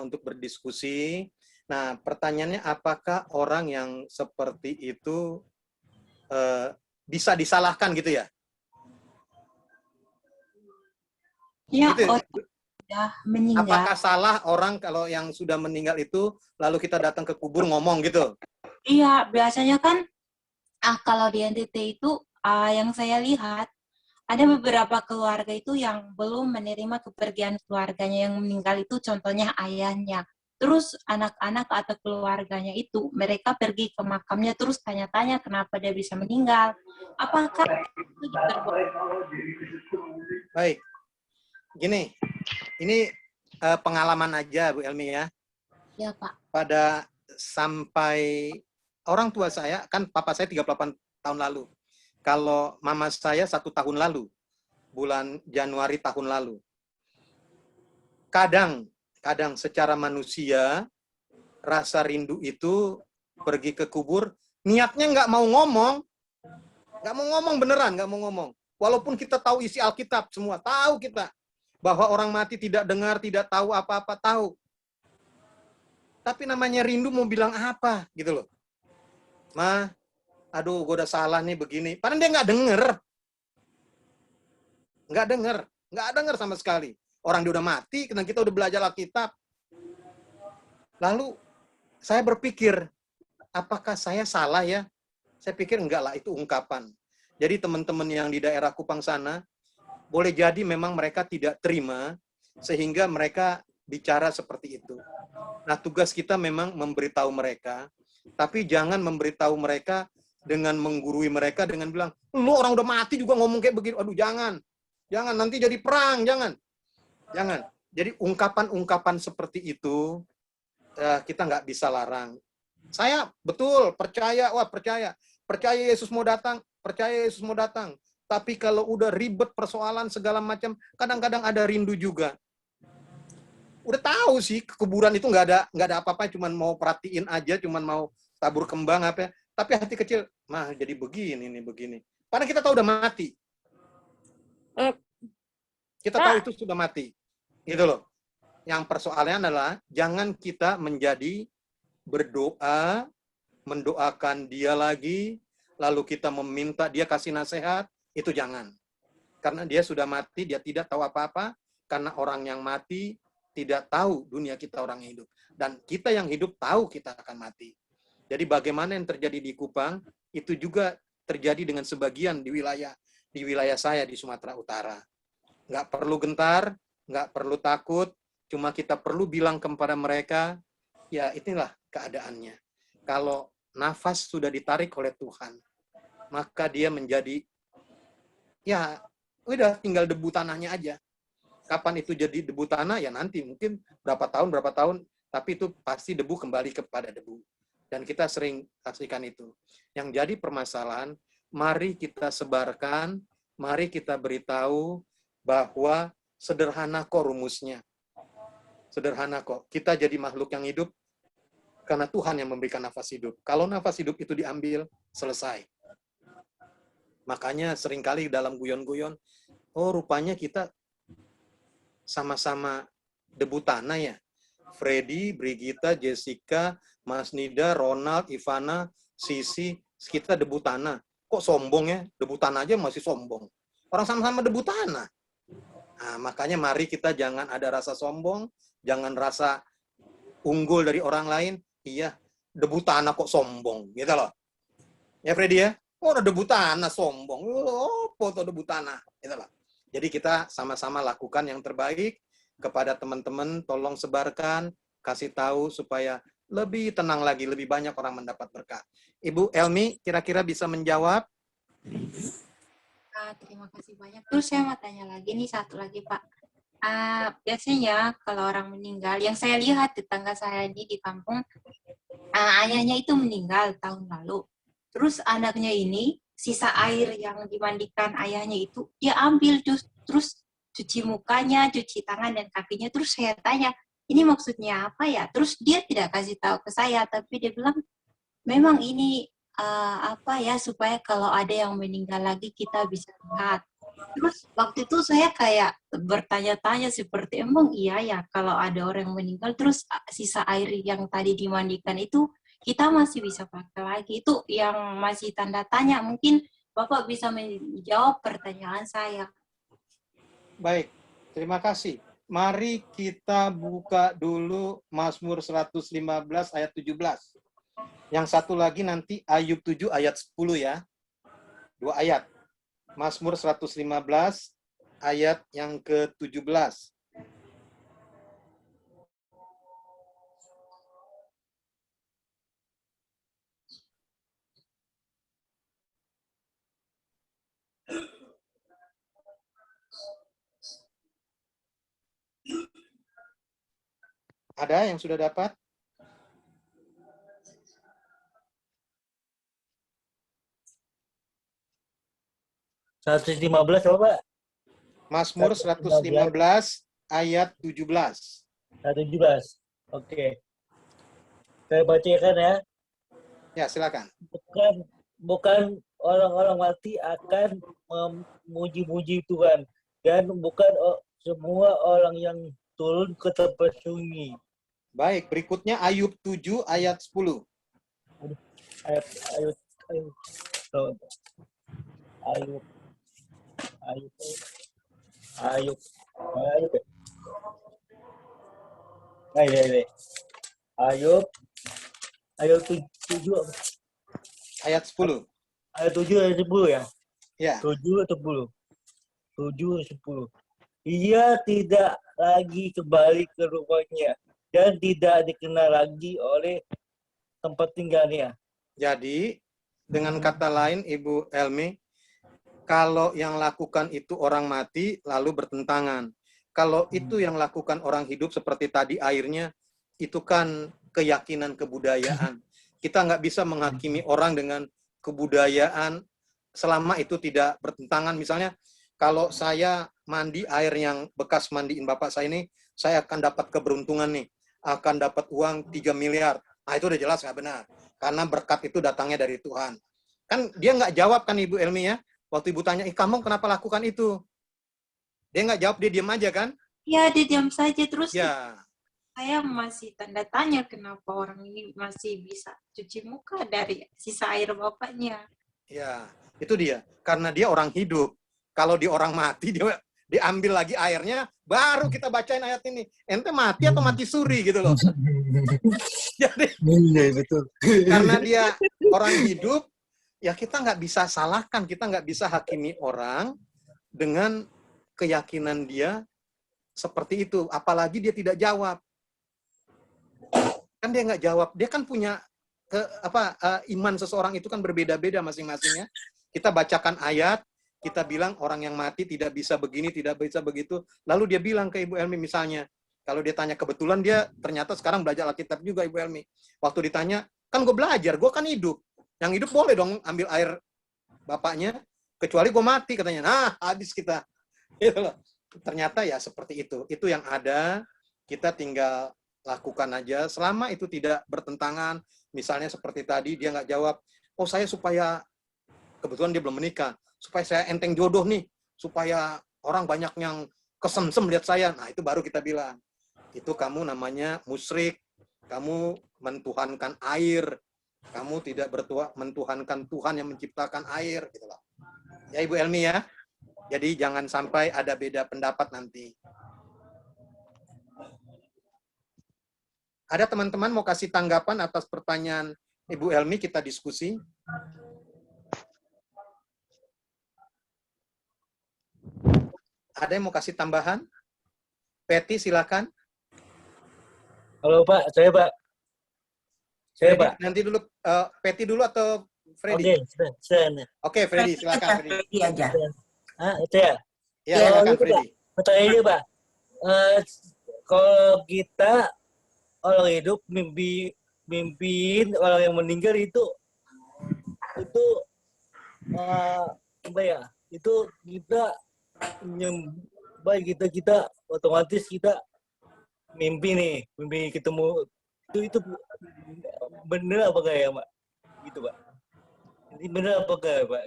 untuk berdiskusi. Nah, pertanyaannya apakah orang yang seperti itu bisa disalahkan gitu ya? Ya, gitu ya? Sudah meninggal. Apakah salah orang kalau yang sudah meninggal itu lalu kita datang ke kubur ngomong gitu? Iya, biasanya kan kalau di NTT itu yang saya lihat ada beberapa keluarga itu yang belum menerima kepergian keluarganya yang meninggal itu, contohnya ayahnya. Terus anak-anak atau keluarganya itu mereka pergi ke makamnya terus tanya-tanya kenapa dia bisa meninggal. Apakah itu diperbolehkan? Baik. Gini, ini pengalaman aja Bu Elmi ya. Ya Pak. Pada sampai orang tua saya, kan papa saya 38 tahun lalu. Kalau mama saya 1 tahun lalu, bulan Januari tahun lalu. Kadang secara manusia, rasa rindu itu pergi ke kubur, niatnya nggak mau ngomong beneran, nggak mau ngomong. Walaupun kita tahu isi Alkitab semua, tahu kita. Bahwa orang mati tidak dengar, tidak tahu apa-apa, tahu. Tapi namanya rindu mau bilang apa, gitu loh. Ma, aduh gue udah salah nih begini. Padahal dia nggak denger. Nggak denger sama sekali. Orang dia udah mati, dan kita udah belajar Alkitab. Lalu, saya berpikir, apakah saya salah ya? Saya pikir enggak lah, itu ungkapan. Jadi teman-teman yang di daerah Kupang sana, boleh jadi memang mereka tidak terima, sehingga mereka bicara seperti itu. Nah, tugas kita memang memberitahu mereka, tapi jangan memberitahu mereka dengan menggurui mereka, dengan bilang, lu orang udah mati juga ngomong kayak begitu. Aduh, jangan, nanti jadi perang, jangan. Jadi ungkapan-ungkapan seperti itu, kita nggak bisa larang. Saya betul, percaya Yesus mau datang, Tapi kalau udah ribet persoalan segala macam, kadang-kadang ada rindu juga. Udah tahu sih kuburan itu nggak ada apa-apa, cuman mau perhatiin aja, cuman mau tabur kembang apa ya. Tapi hati kecil, mah jadi begini. Padahal kita tahu udah mati. Kita tahu itu sudah mati. Gitu loh. Yang persoalannya adalah jangan kita menjadi berdoa, mendoakan dia lagi, lalu kita meminta dia kasih nasihat. Itu jangan. Karena dia sudah mati, dia tidak tahu apa-apa. Karena orang yang mati tidak tahu dunia kita orang yang hidup. Dan kita yang hidup tahu kita akan mati. Jadi bagaimana yang terjadi di Kupang, itu juga terjadi dengan sebagian di wilayah saya di Sumatera Utara. Nggak perlu gentar, nggak perlu takut, cuma kita perlu bilang kepada mereka, ya inilah keadaannya. Kalau nafas sudah ditarik oleh Tuhan, maka dia menjadi, ya udah tinggal debu tanahnya aja. Kapan itu jadi debu tanah, ya nanti mungkin berapa tahun, tapi itu pasti debu kembali kepada debu. Dan kita sering saksikan itu. Yang jadi permasalahan, mari kita sebarkan, mari kita beritahu bahwa sederhana kok rumusnya. Sederhana kok. Kita jadi makhluk yang hidup karena Tuhan yang memberikan nafas hidup. Kalau nafas hidup itu diambil, selesai. Makanya seringkali dalam guyon-guyon, oh rupanya kita sama-sama debu tanah ya. Freddy, Brigita, Jessica, Mas Nida, Ronald, Ivana, Sisi, kita debu tanah. Kok sombong ya? Debu tanah aja masih sombong. Orang sama-sama debu tanah. Nah, makanya mari kita jangan ada rasa sombong, jangan rasa unggul dari orang lain. Iya, debu tanah kok sombong, gitu loh. Ya Freddy ya? Oh, ada debu tanah sombong. Oh, foto debu tanah, gitu loh. Jadi kita sama-sama lakukan yang terbaik kepada teman-teman, tolong sebarkan, kasih tahu supaya lebih tenang lagi, lebih banyak orang mendapat berkah. Ibu Elmi, kira-kira bisa menjawab? Terima kasih banyak. Terus saya mau tanya lagi nih, satu lagi Pak. Biasanya kalau orang meninggal, yang saya lihat tetangga saya di kampung, ayahnya itu meninggal tahun lalu. Terus anaknya ini, sisa air yang dimandikan ayahnya itu, dia ambil terus cuci mukanya, cuci tangan dan kakinya. Terus saya tanya, ini maksudnya apa ya? Terus dia tidak kasih tahu ke saya, tapi dia bilang, memang ini apa ya, supaya kalau ada yang meninggal lagi kita bisa lihat. Terus waktu itu saya kayak bertanya-tanya seperti, emang iya ya kalau ada orang yang meninggal, terus sisa air yang tadi dimandikan itu kita masih bisa pakai lagi. Itu yang masih tanda tanya. Mungkin Bapak bisa menjawab pertanyaan saya. Baik, terima kasih. Mari kita buka dulu Mazmur 115 ayat 17. Yang satu lagi nanti Ayub 7 ayat 10 ya. 2 ayat. Mazmur 115 ayat yang ke-17. Ada yang sudah dapat? Satu 15 apa, Pak? Mazmur 115 ayat 17. 117. Oke. Saya bacakan ya. Ya, silakan. Bukan orang-orang mati akan memuji-muji Tuhan, dan bukan semua orang yang turun ke tempat sunyi. Baik, berikutnya Ayub 7 ayat 10. Ayub 7 ayat 10. Ayat 7 ayat 10 ya? Ya. 7 atau 10? 7 10. Ia tidak lagi kembali ke rumahnya dan tidak dikenal lagi oleh tempat tinggalnya. Jadi, dengan kata lain, Ibu Elmi, kalau yang lakukan itu orang mati, lalu bertentangan. Kalau itu yang lakukan orang hidup seperti tadi airnya, itu kan keyakinan kebudayaan. Kita nggak bisa menghakimi orang dengan kebudayaan selama itu tidak bertentangan. Misalnya, kalau saya mandi air yang bekas mandiin bapak saya ini, saya akan dapat keberuntungan nih. Akan dapat uang 3 miliar. Nah, itu udah jelas nggak benar. Karena berkat itu datangnya dari Tuhan. Kan dia nggak jawab kan Ibu Elmi ya? Waktu Ibu tanya, kamu kenapa lakukan itu? Dia nggak jawab, dia diam aja kan? Ya, dia diam saja. Terus ya. Saya masih tanda tanya kenapa orang ini masih bisa cuci muka dari sisa air bapaknya. Ya, itu dia. Karena dia orang hidup. Kalau dia orang mati, dia diambil lagi airnya, baru kita bacain ayat ini. Ente mati atau mati suri gitu loh. Jadi, betul. Karena dia orang hidup, ya kita nggak bisa salahkan, kita nggak bisa hakimi orang dengan keyakinan dia seperti itu. Apalagi dia tidak jawab. Kan dia nggak jawab. Dia kan punya iman seseorang itu kan berbeda-beda masing-masingnya. Kita bacakan ayat, kita bilang orang yang mati tidak bisa begini, tidak bisa begitu. Lalu dia bilang ke Ibu Elmi misalnya, kalau dia tanya kebetulan dia ternyata sekarang belajar Alkitab juga Ibu Elmi. Waktu ditanya, kan gue belajar, gue kan hidup. Yang hidup boleh dong ambil air bapaknya, kecuali gue mati katanya. Nah, habis kita. Gitu loh. Ternyata ya seperti itu. Itu yang ada, kita tinggal lakukan aja. Selama itu tidak bertentangan, misalnya seperti tadi dia nggak jawab, oh saya supaya, kebetulan dia belum menikah, supaya saya enteng jodoh nih, supaya orang banyak yang kesemsem lihat saya. Nah itu baru kita bilang, itu kamu namanya musyrik, kamu mentuhankan air, kamu tidak mentuhankan Tuhan yang menciptakan air. Gitu loh. Ya Ibu Elmi ya, jadi jangan sampai ada beda pendapat nanti. Ada teman-teman mau kasih tanggapan atas pertanyaan Ibu Elmi, kita diskusi. Ada yang mau kasih tambahan? Peti, silakan. Halo Pak, saya Pak. Saya Freddy, Pak. nanti dulu, Peti dulu atau Freddy? Oke, saya. Oke, Freddy, silakan. Freddy aja. Saya. Ya, silakan Freddy. Pertanyaannya Pak, kalau kita orang hidup mimpiin orang yang meninggal itu apa ya? Itu kita kita otomatis kita mimpi ketemu itu bener apa enggak ya Pak? Gitu Pak. Ini bener apa enggak Pak?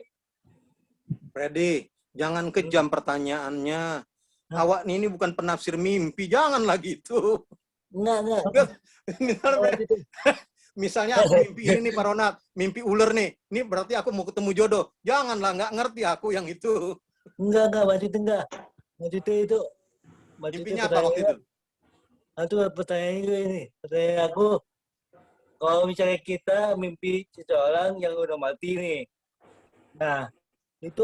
Freddy, jangan kejam pertanyaannya. Awak ini bukan penafsir mimpi, janganlah gitu. Enggak. Misalnya aku mimpi ini nih Pak Ronald, mimpi ular nih. Ini berarti aku mau ketemu jodoh. Janganlah, nggak ngerti aku yang itu. Enggak, maksudnya itu. Mimpinya apa waktu itu? Itu pertanyaannya ini. Pertanyaan aku, kalau misalnya kita mimpi seseorang yang udah mati nih. Nah, itu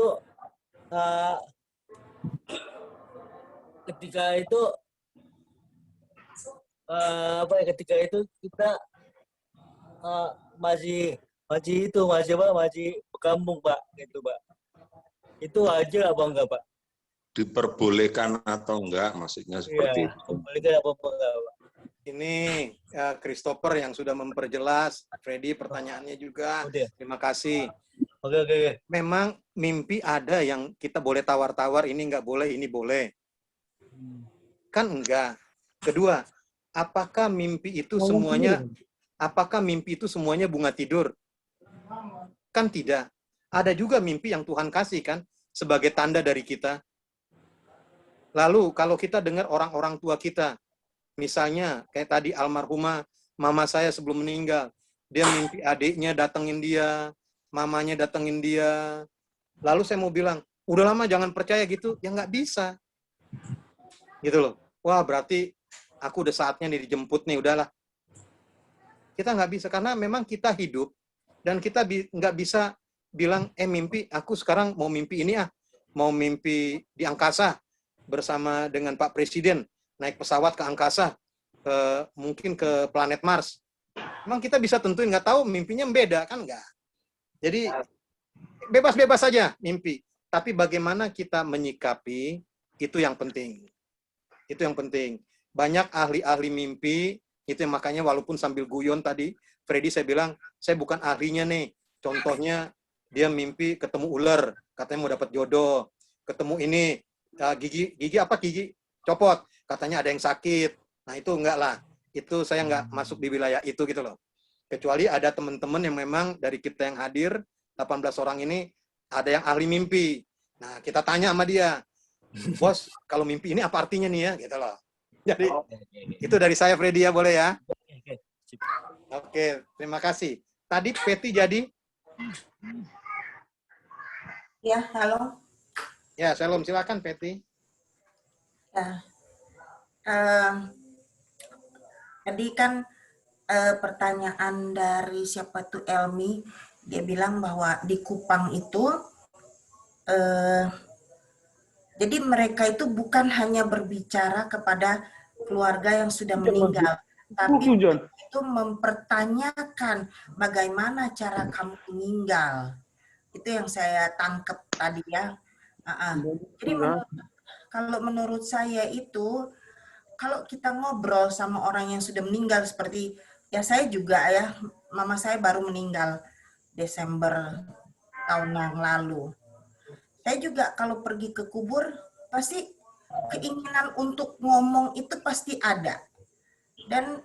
ketika itu ketika itu kita masih berkampung Pak, gitu Pak. Itu aja apa enggak Pak? Diperbolehkan atau enggak, maksudnya seperti itu. Diperbolehkan apa enggak Pak? Ini Christopher yang sudah memperjelas. Freddy pertanyaannya juga. Terima kasih. Oke. Memang mimpi ada yang kita boleh tawar-tawar, ini enggak boleh, ini boleh. Kan enggak. Kedua, apakah mimpi itu semuanya bunga tidur? Kan tidak. Ada juga mimpi yang Tuhan kasih kan sebagai tanda dari kita. Lalu kalau kita dengar orang-orang tua kita, misalnya kayak tadi almarhumah mama saya sebelum meninggal, dia mimpi adiknya datengin dia, mamanya datengin dia. Lalu saya mau bilang, udah lama jangan percaya gitu, ya nggak bisa. Gitu loh. Wah berarti aku udah saatnya nih dijemput nih, udahlah. Kita nggak bisa, karena memang kita hidup, dan kita nggak bisa bilang, mimpi, aku sekarang mau mimpi ini mau mimpi di angkasa, bersama dengan Pak Presiden, naik pesawat ke angkasa, mungkin ke planet Mars. Memang kita bisa tentuin, nggak tahu mimpinya beda, kan nggak. Jadi, bebas-bebas saja mimpi. Tapi bagaimana kita menyikapi, itu yang penting. Itu yang penting. Banyak ahli-ahli mimpi, itu yang makanya walaupun sambil guyon tadi, Freddy saya bilang, saya bukan ahlinya nih. Contohnya, dia mimpi ketemu ular, katanya mau dapat jodoh. Ketemu ini, gigi copot, katanya ada yang sakit. Nah itu enggak lah. Itu saya enggak masuk di wilayah itu gitu loh. Kecuali ada teman-teman yang memang dari kita yang hadir, 18 orang ini, ada yang ahli mimpi. Nah kita tanya sama dia, bos, kalau mimpi ini apa artinya nih ya? Gitu loh. Jadi itu dari saya Freddy ya, boleh ya? Oke, terima kasih. Tadi Peti jadi? Ya, halo. Ya, shalom. Silakan Peti. Ya. Tadi kan pertanyaan dari siapa tuh Elmi, Dia bilang bahwa di Kupang itu, jadi mereka itu bukan hanya berbicara kepada keluarga yang sudah meninggal, tapi itu mempertanyakan bagaimana cara kamu meninggal. Itu yang saya tangkap tadi ya. Jadi kalau menurut saya itu, kalau kita ngobrol sama orang yang sudah meninggal seperti, ya saya juga ya, mama saya baru meninggal Desember tahun yang lalu. Saya juga kalau pergi ke kubur, pasti keinginan untuk ngomong itu pasti ada. Dan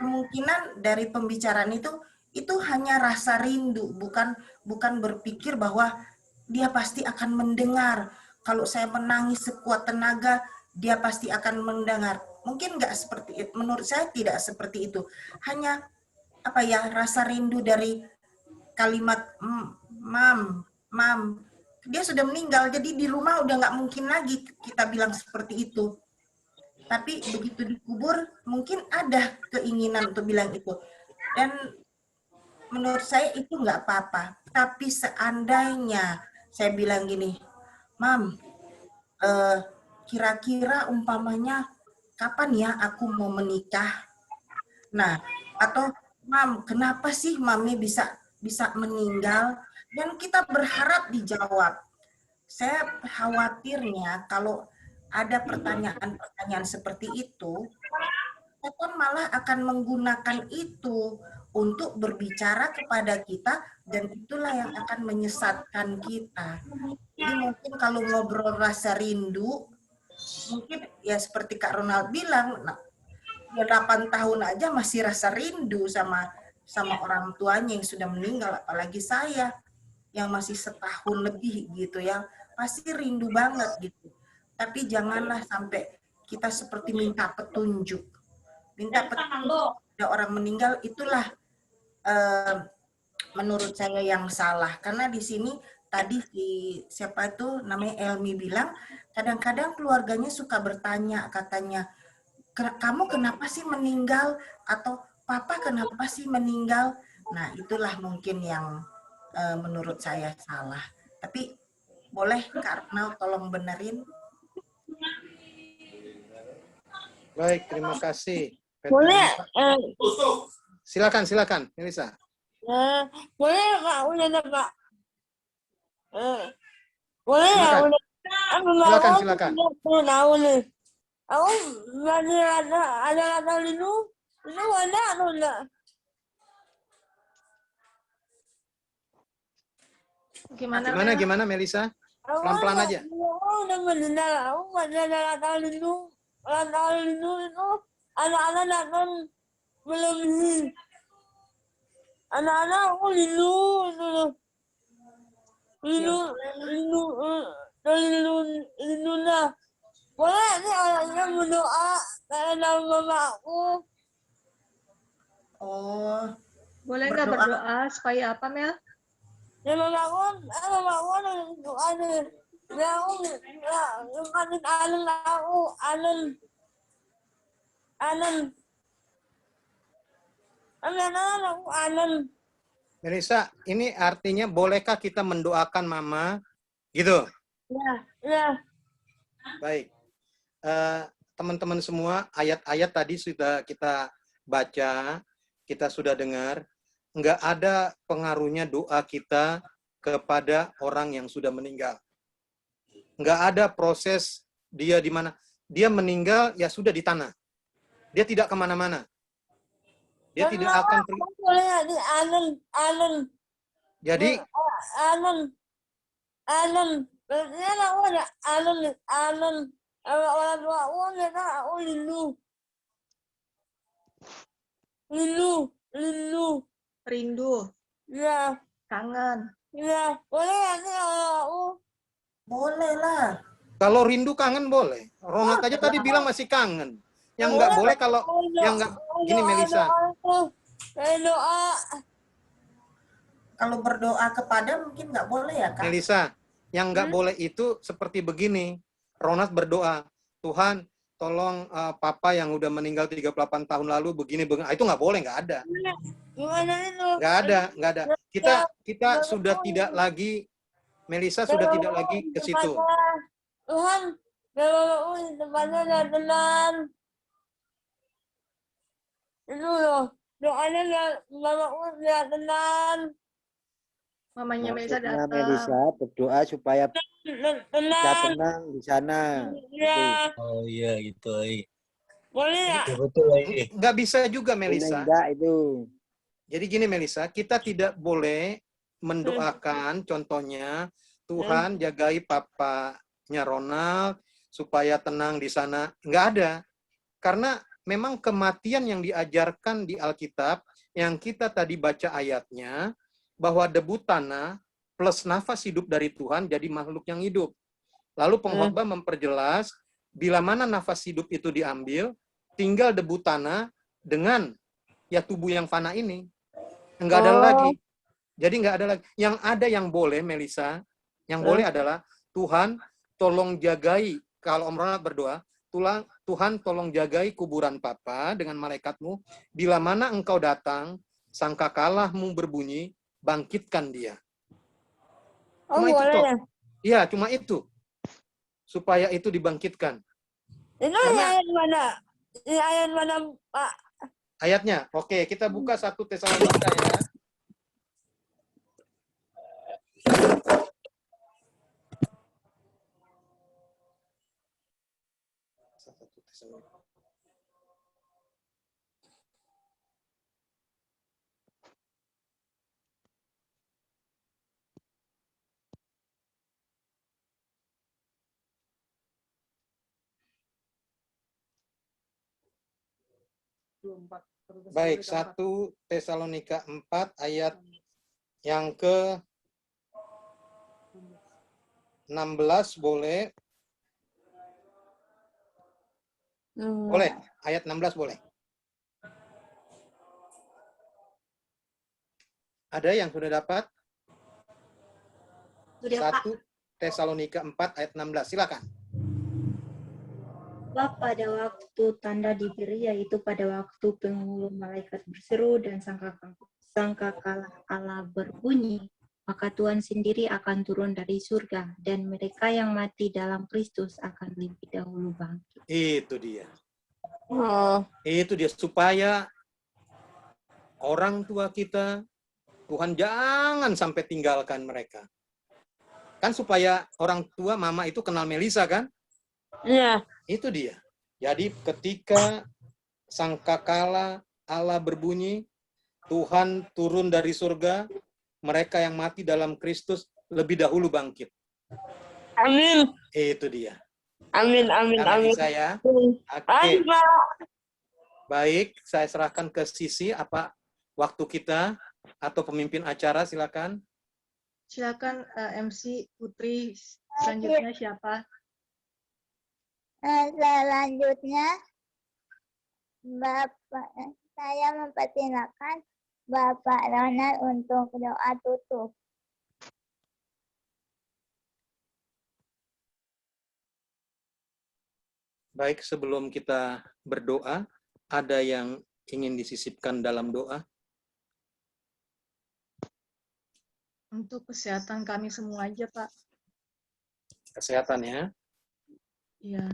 kemungkinan dari pembicaraan itu hanya rasa rindu, bukan berpikir bahwa dia pasti akan mendengar. Kalau saya menangis sekuat tenaga, dia pasti akan mendengar. Mungkin nggak seperti itu. Menurut saya tidak seperti itu. Hanya rasa rindu dari kalimat mam, dia sudah meninggal, jadi di rumah udah nggak mungkin lagi kita bilang seperti itu. Tapi begitu dikubur, mungkin ada keinginan untuk bilang itu. Dan menurut saya itu nggak apa-apa. Tapi seandainya saya bilang gini, Mam, kira-kira umpamanya kapan ya aku mau menikah? Nah, atau Mam, kenapa sih Mami bisa meninggal? Dan kita berharap dijawab. Saya khawatirnya kalau ada pertanyaan-pertanyaan seperti itu, setan malah akan menggunakan itu untuk berbicara kepada kita, dan itulah yang akan menyesatkan kita. Jadi mungkin kalau ngobrol rasa rindu, mungkin ya seperti Kak Ronald bilang, 8 tahun aja masih rasa rindu sama orang tuanya yang sudah meninggal, apalagi saya yang masih setahun lebih gitu ya, pasti rindu banget gitu. Tapi janganlah sampai kita seperti minta petunjuk. Minta petunjuk pada orang meninggal, itulah menurut saya yang salah. Karena di sini tadi siapa itu namanya Elmi bilang, kadang-kadang keluarganya suka bertanya, katanya, kamu kenapa sih meninggal? Atau papa kenapa sih meninggal? Nah, itulah mungkin yang menurut saya salah. Tapi boleh Kak Arnal tolong benerin? Baik, terima kasih. Boleh. Silakan, Melisa. Boleh Kak, udah Kak. Boleh ya, udah. Silakan. Aku tahu nih. Aku ada kata itu ada atau enggak? Gimana Melisa? Pelan-pelan aja. Aku udah mendengar, aku ada kata itu. Kata itu anak-anak datang melebihi. Anak-anak aku lindunnya. Boleh nih orangnya berdoa karena nama mamaku. Oh. Boleh nggak berdoa supaya apa, Mel? Ya mamaku doa nih. Ya aku ngangkatin Anen. Melisa, ini artinya bolehkah kita mendoakan mama? Gitu? Ya. Baik. Teman-teman semua, ayat-ayat tadi sudah kita baca, kita sudah dengar. Nggak ada pengaruhnya doa kita kepada orang yang sudah meninggal. Nggak ada proses dia di mana. Dia meninggal, ya sudah di tanah. Dia tidak kemana-mana. Dia tidak akan pergi. Jadi orang tua aku mereka aku rindu ya, kangen ya, boleh ya nih aku boleh lah. Kalau rindu kangen boleh. Ronald aja tadi bilang masih kangen. Yang nggak boleh kalau yang nggak gini Melisa. Doa. Kalau berdoa kepada mungkin nggak boleh ya Kak? Melisa, yang nggak boleh itu seperti begini. Ronald berdoa, Tuhan tolong papa yang udah meninggal 38 tahun lalu begini. Itu nggak boleh, nggak ada. Gimana itu? Nggak ada. kita sudah tidak lagi, Melisa sudah tidak lagi ke situ. Tuhan, Bapak di tempatnya udah tenang. Itu loh, doanya Bapak udah tenang. Mamanya Melisa Maksudnya datang. Melisa berdoa supaya bisa Tenang. tenang di sana. Ya, Oh iya gitu. boleh ya? Betul. Nggak bisa juga, Boleh Melisa. enggak itu? Jadi gini, Melisa, kita tidak boleh mendoakan, contohnya, Tuhan jagai papanya Ronald supaya tenang di sana. Nggak ada. Karena memang kematian yang diajarkan di Alkitab, yang kita tadi baca ayatnya, bahwa debu tanah plus nafas hidup dari Tuhan jadi makhluk yang hidup. Lalu pengkhotbah memperjelas, bila mana nafas hidup itu diambil, tinggal debu tanah dengan ya tubuh yang fana ini. Enggak ada lagi. Jadi enggak ada lagi. Yang ada yang boleh, Melisa, yang boleh adalah Tuhan tolong jagai, kalau Om Ronald berdoa, Tuhan tolong jagai kuburan Papa dengan malaikatmu, bila mana engkau datang, sangkakalahmu berbunyi, bangkitkan dia. Cuma itu toh. Iya, cuma itu. Supaya itu dibangkitkan. Itu ayat mana? Ayat mana, Pak? Ayatnya. Oke, kita buka 1 Tesalonika ya. Baik, 1 Tesalonika 4 ayat yang ke 16 boleh. Boleh, ayat 16 boleh. Ada yang sudah dapat? Sudah, 1 Tesalonika 4 ayat 16, silakan. Sebab pada waktu tanda diberi, yaitu pada waktu penghulu malaikat berseru dan sangkakala Allah berbunyi, maka Tuhan sendiri akan turun dari surga, dan mereka yang mati dalam Kristus akan lebih dahulu bangkit. Itu dia. Itu dia, supaya orang tua kita, Tuhan jangan sampai tinggalkan mereka. Kan supaya orang tua mama itu kenal Melisa kan? Iya. Itu dia. Jadi ketika sangkakala Allah berbunyi, Tuhan turun dari surga, mereka yang mati dalam Kristus lebih dahulu bangkit. Amin. Itu dia. Amin. Bisa ya? Oke. Baik, saya serahkan ke Sisi, apa waktu kita atau pemimpin acara, silakan. Silakan MC Putri, selanjutnya siapa? Selanjutnya, saya mempersilakan Bapak Ronald untuk doa tutup. Baik, sebelum kita berdoa, ada yang ingin disisipkan dalam doa? Untuk kesehatan kami semua aja, Pak. Kesehatan ya. Iya.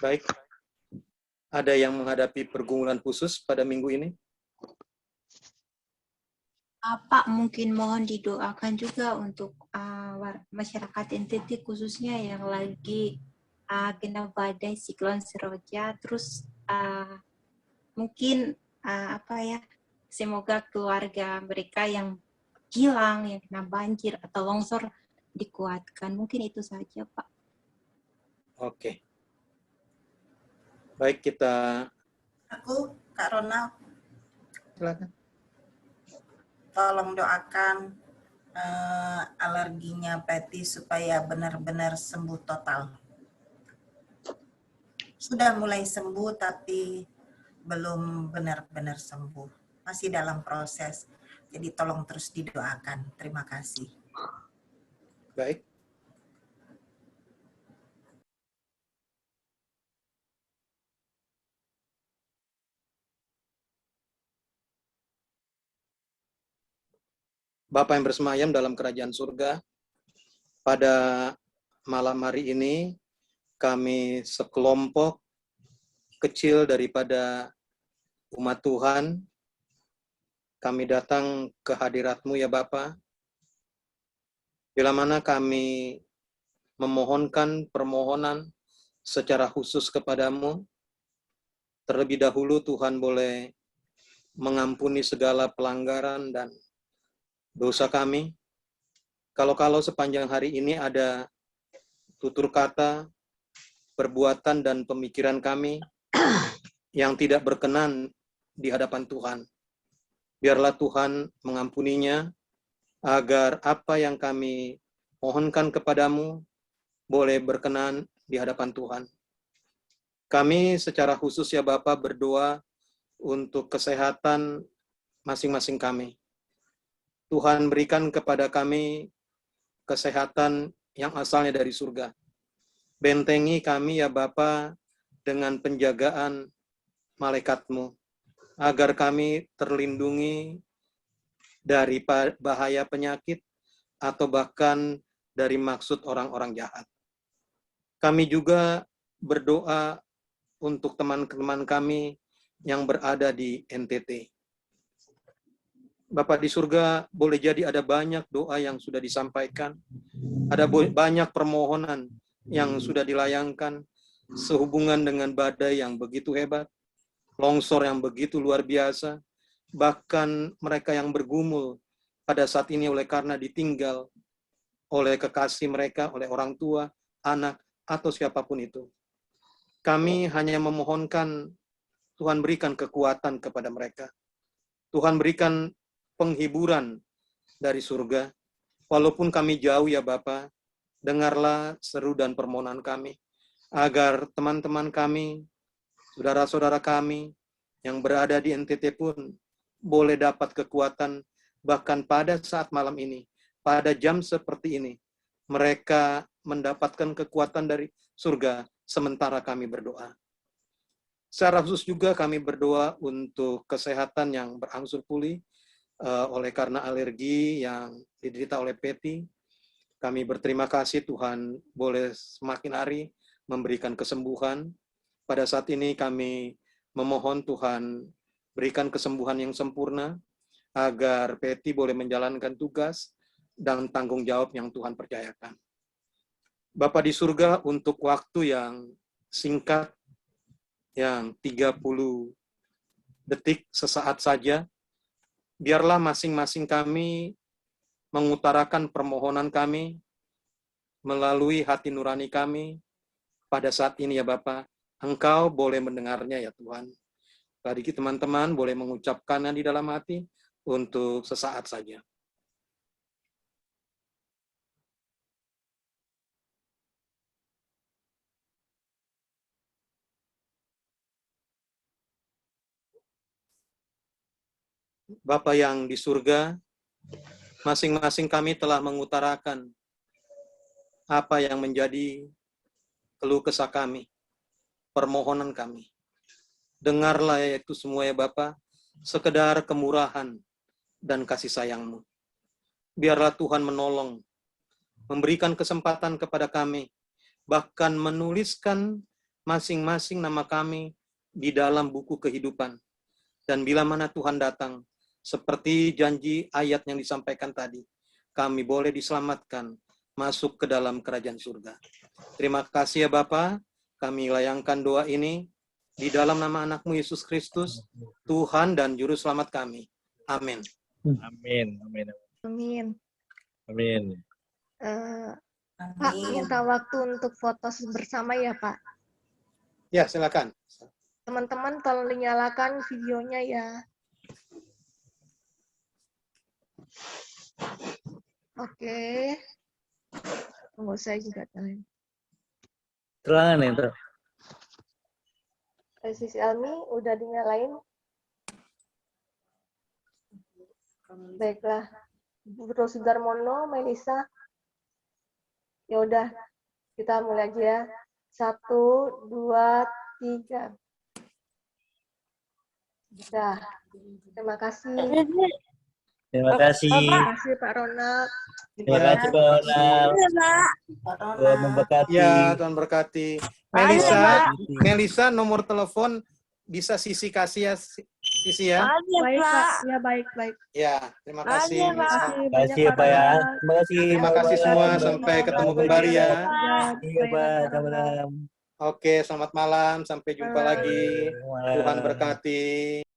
Baik. Ada yang menghadapi pergumulan khusus pada minggu ini? Pak, mungkin mohon didoakan juga untuk masyarakat NTT khususnya yang lagi kena badai siklon Seroja, terus mungkin semoga keluarga mereka yang hilang, yang kena banjir atau longsor dikuatkan. Mungkin itu saja, Pak. Oke. Baik, kita... Aku, Kak Ronald. Silakan. Tolong doakan alerginya Patty supaya benar-benar sembuh total. Sudah mulai sembuh tapi belum benar-benar sembuh. Masih dalam proses. Jadi tolong terus didoakan. Terima kasih. Baik. Bapa yang bersemayam dalam kerajaan surga, pada malam hari ini kami sekelompok kecil daripada umat Tuhan, kami datang ke hadirat-Mu ya Bapa, bila mana kami memohonkan permohonan secara khusus kepadamu. Terlebih dahulu Tuhan boleh mengampuni segala pelanggaran dan dosa kami. Kalau sepanjang hari ini ada tutur kata, perbuatan, dan pemikiran kami yang tidak berkenan di hadapan Tuhan, biarlah Tuhan mengampuninya, agar apa yang kami mohonkan kepadamu boleh berkenan di hadapan Tuhan. Kami secara khusus ya Bapa berdoa untuk kesehatan masing-masing kami. Tuhan berikan kepada kami kesehatan yang asalnya dari surga. Bentengi kami ya Bapa dengan penjagaan malaikat-Mu, agar kami terlindungi dari bahaya penyakit atau bahkan dari maksud orang-orang jahat. Kami juga berdoa untuk teman-teman kami yang berada di NTT. Bapak di surga, boleh jadi ada banyak doa yang sudah disampaikan, ada banyak permohonan yang sudah dilayangkan sehubungan dengan badai yang begitu hebat, longsor yang begitu luar biasa, bahkan mereka yang bergumul pada saat ini oleh karena ditinggal oleh kekasih mereka, oleh orang tua, anak, atau siapapun itu. Kami hanya memohonkan Tuhan berikan kekuatan kepada mereka. Tuhan berikan penghiburan dari surga. Walaupun kami jauh ya Bapa, dengarlah seru dan permohonan kami, agar teman-teman kami, saudara-saudara kami yang berada di NTT pun boleh dapat kekuatan, bahkan pada saat malam ini, pada jam seperti ini, mereka mendapatkan kekuatan dari surga sementara kami berdoa. Secara khusus juga kami berdoa untuk kesehatan yang berangsur pulih oleh karena alergi yang diderita oleh Peti. Kami berterima kasih Tuhan boleh semakin hari memberikan kesembuhan. Pada saat ini kami memohon Tuhan berikan kesembuhan yang sempurna agar Peti boleh menjalankan tugas dan tanggung jawab yang Tuhan percayakan. Bapa di surga, untuk waktu yang singkat, yang 30 detik sesaat saja, biarlah masing-masing kami mengutarakan permohonan kami melalui hati nurani kami pada saat ini ya Bapa. Engkau boleh mendengarnya ya Tuhan. Tadi teman-teman boleh mengucapkannya di dalam hati untuk sesaat saja. Bapa yang di surga, masing-masing kami telah mengutarakan apa yang menjadi keluh kesah kami, permohonan kami. Dengarlah itu semua ya Bapa, sekedar kemurahan dan kasih sayang-Mu. Biarlah Tuhan menolong, memberikan kesempatan kepada kami, bahkan menuliskan masing-masing nama kami di dalam buku kehidupan. Dan bila mana Tuhan datang, seperti janji ayat yang disampaikan tadi, kami boleh diselamatkan masuk ke dalam kerajaan surga. Terima kasih ya Bapa, kami layangkan doa ini di dalam nama anak-Mu Yesus Kristus, Tuhan dan Juru Selamat kami. Amin. Amin. Amin. Amin. Amin. Pak, minta waktu untuk foto bersama ya Pak. Ya, silakan. Teman-teman tolong dinyalakan videonya ya. Oke. Tunggu saya juga tahu. Terangan ya, Sisi Almi udah dinyalain. Baiklah. Bro Sudarmono, Melisa. Ya udah, kita mulai aja ya. 1, 2, 3. Sudah. Terima kasih. Terima kasih. Terima kasih Pak Ronald. Terima kasih Pak Ronald. Tuhan memberkati. Ya, Tuhan berkati. Melisa, nomor telepon bisa Sisi kasih ya, Sisi ya. Baik Pak, ya baik. Ya, terima kasih. Terima kasih ya Pak ya. Terima kasih. Terima kasih semua, sampai ketemu kembali ya. Iya Pak, selamat malam. Oke, selamat malam, sampai jumpa lagi. Tuhan berkati.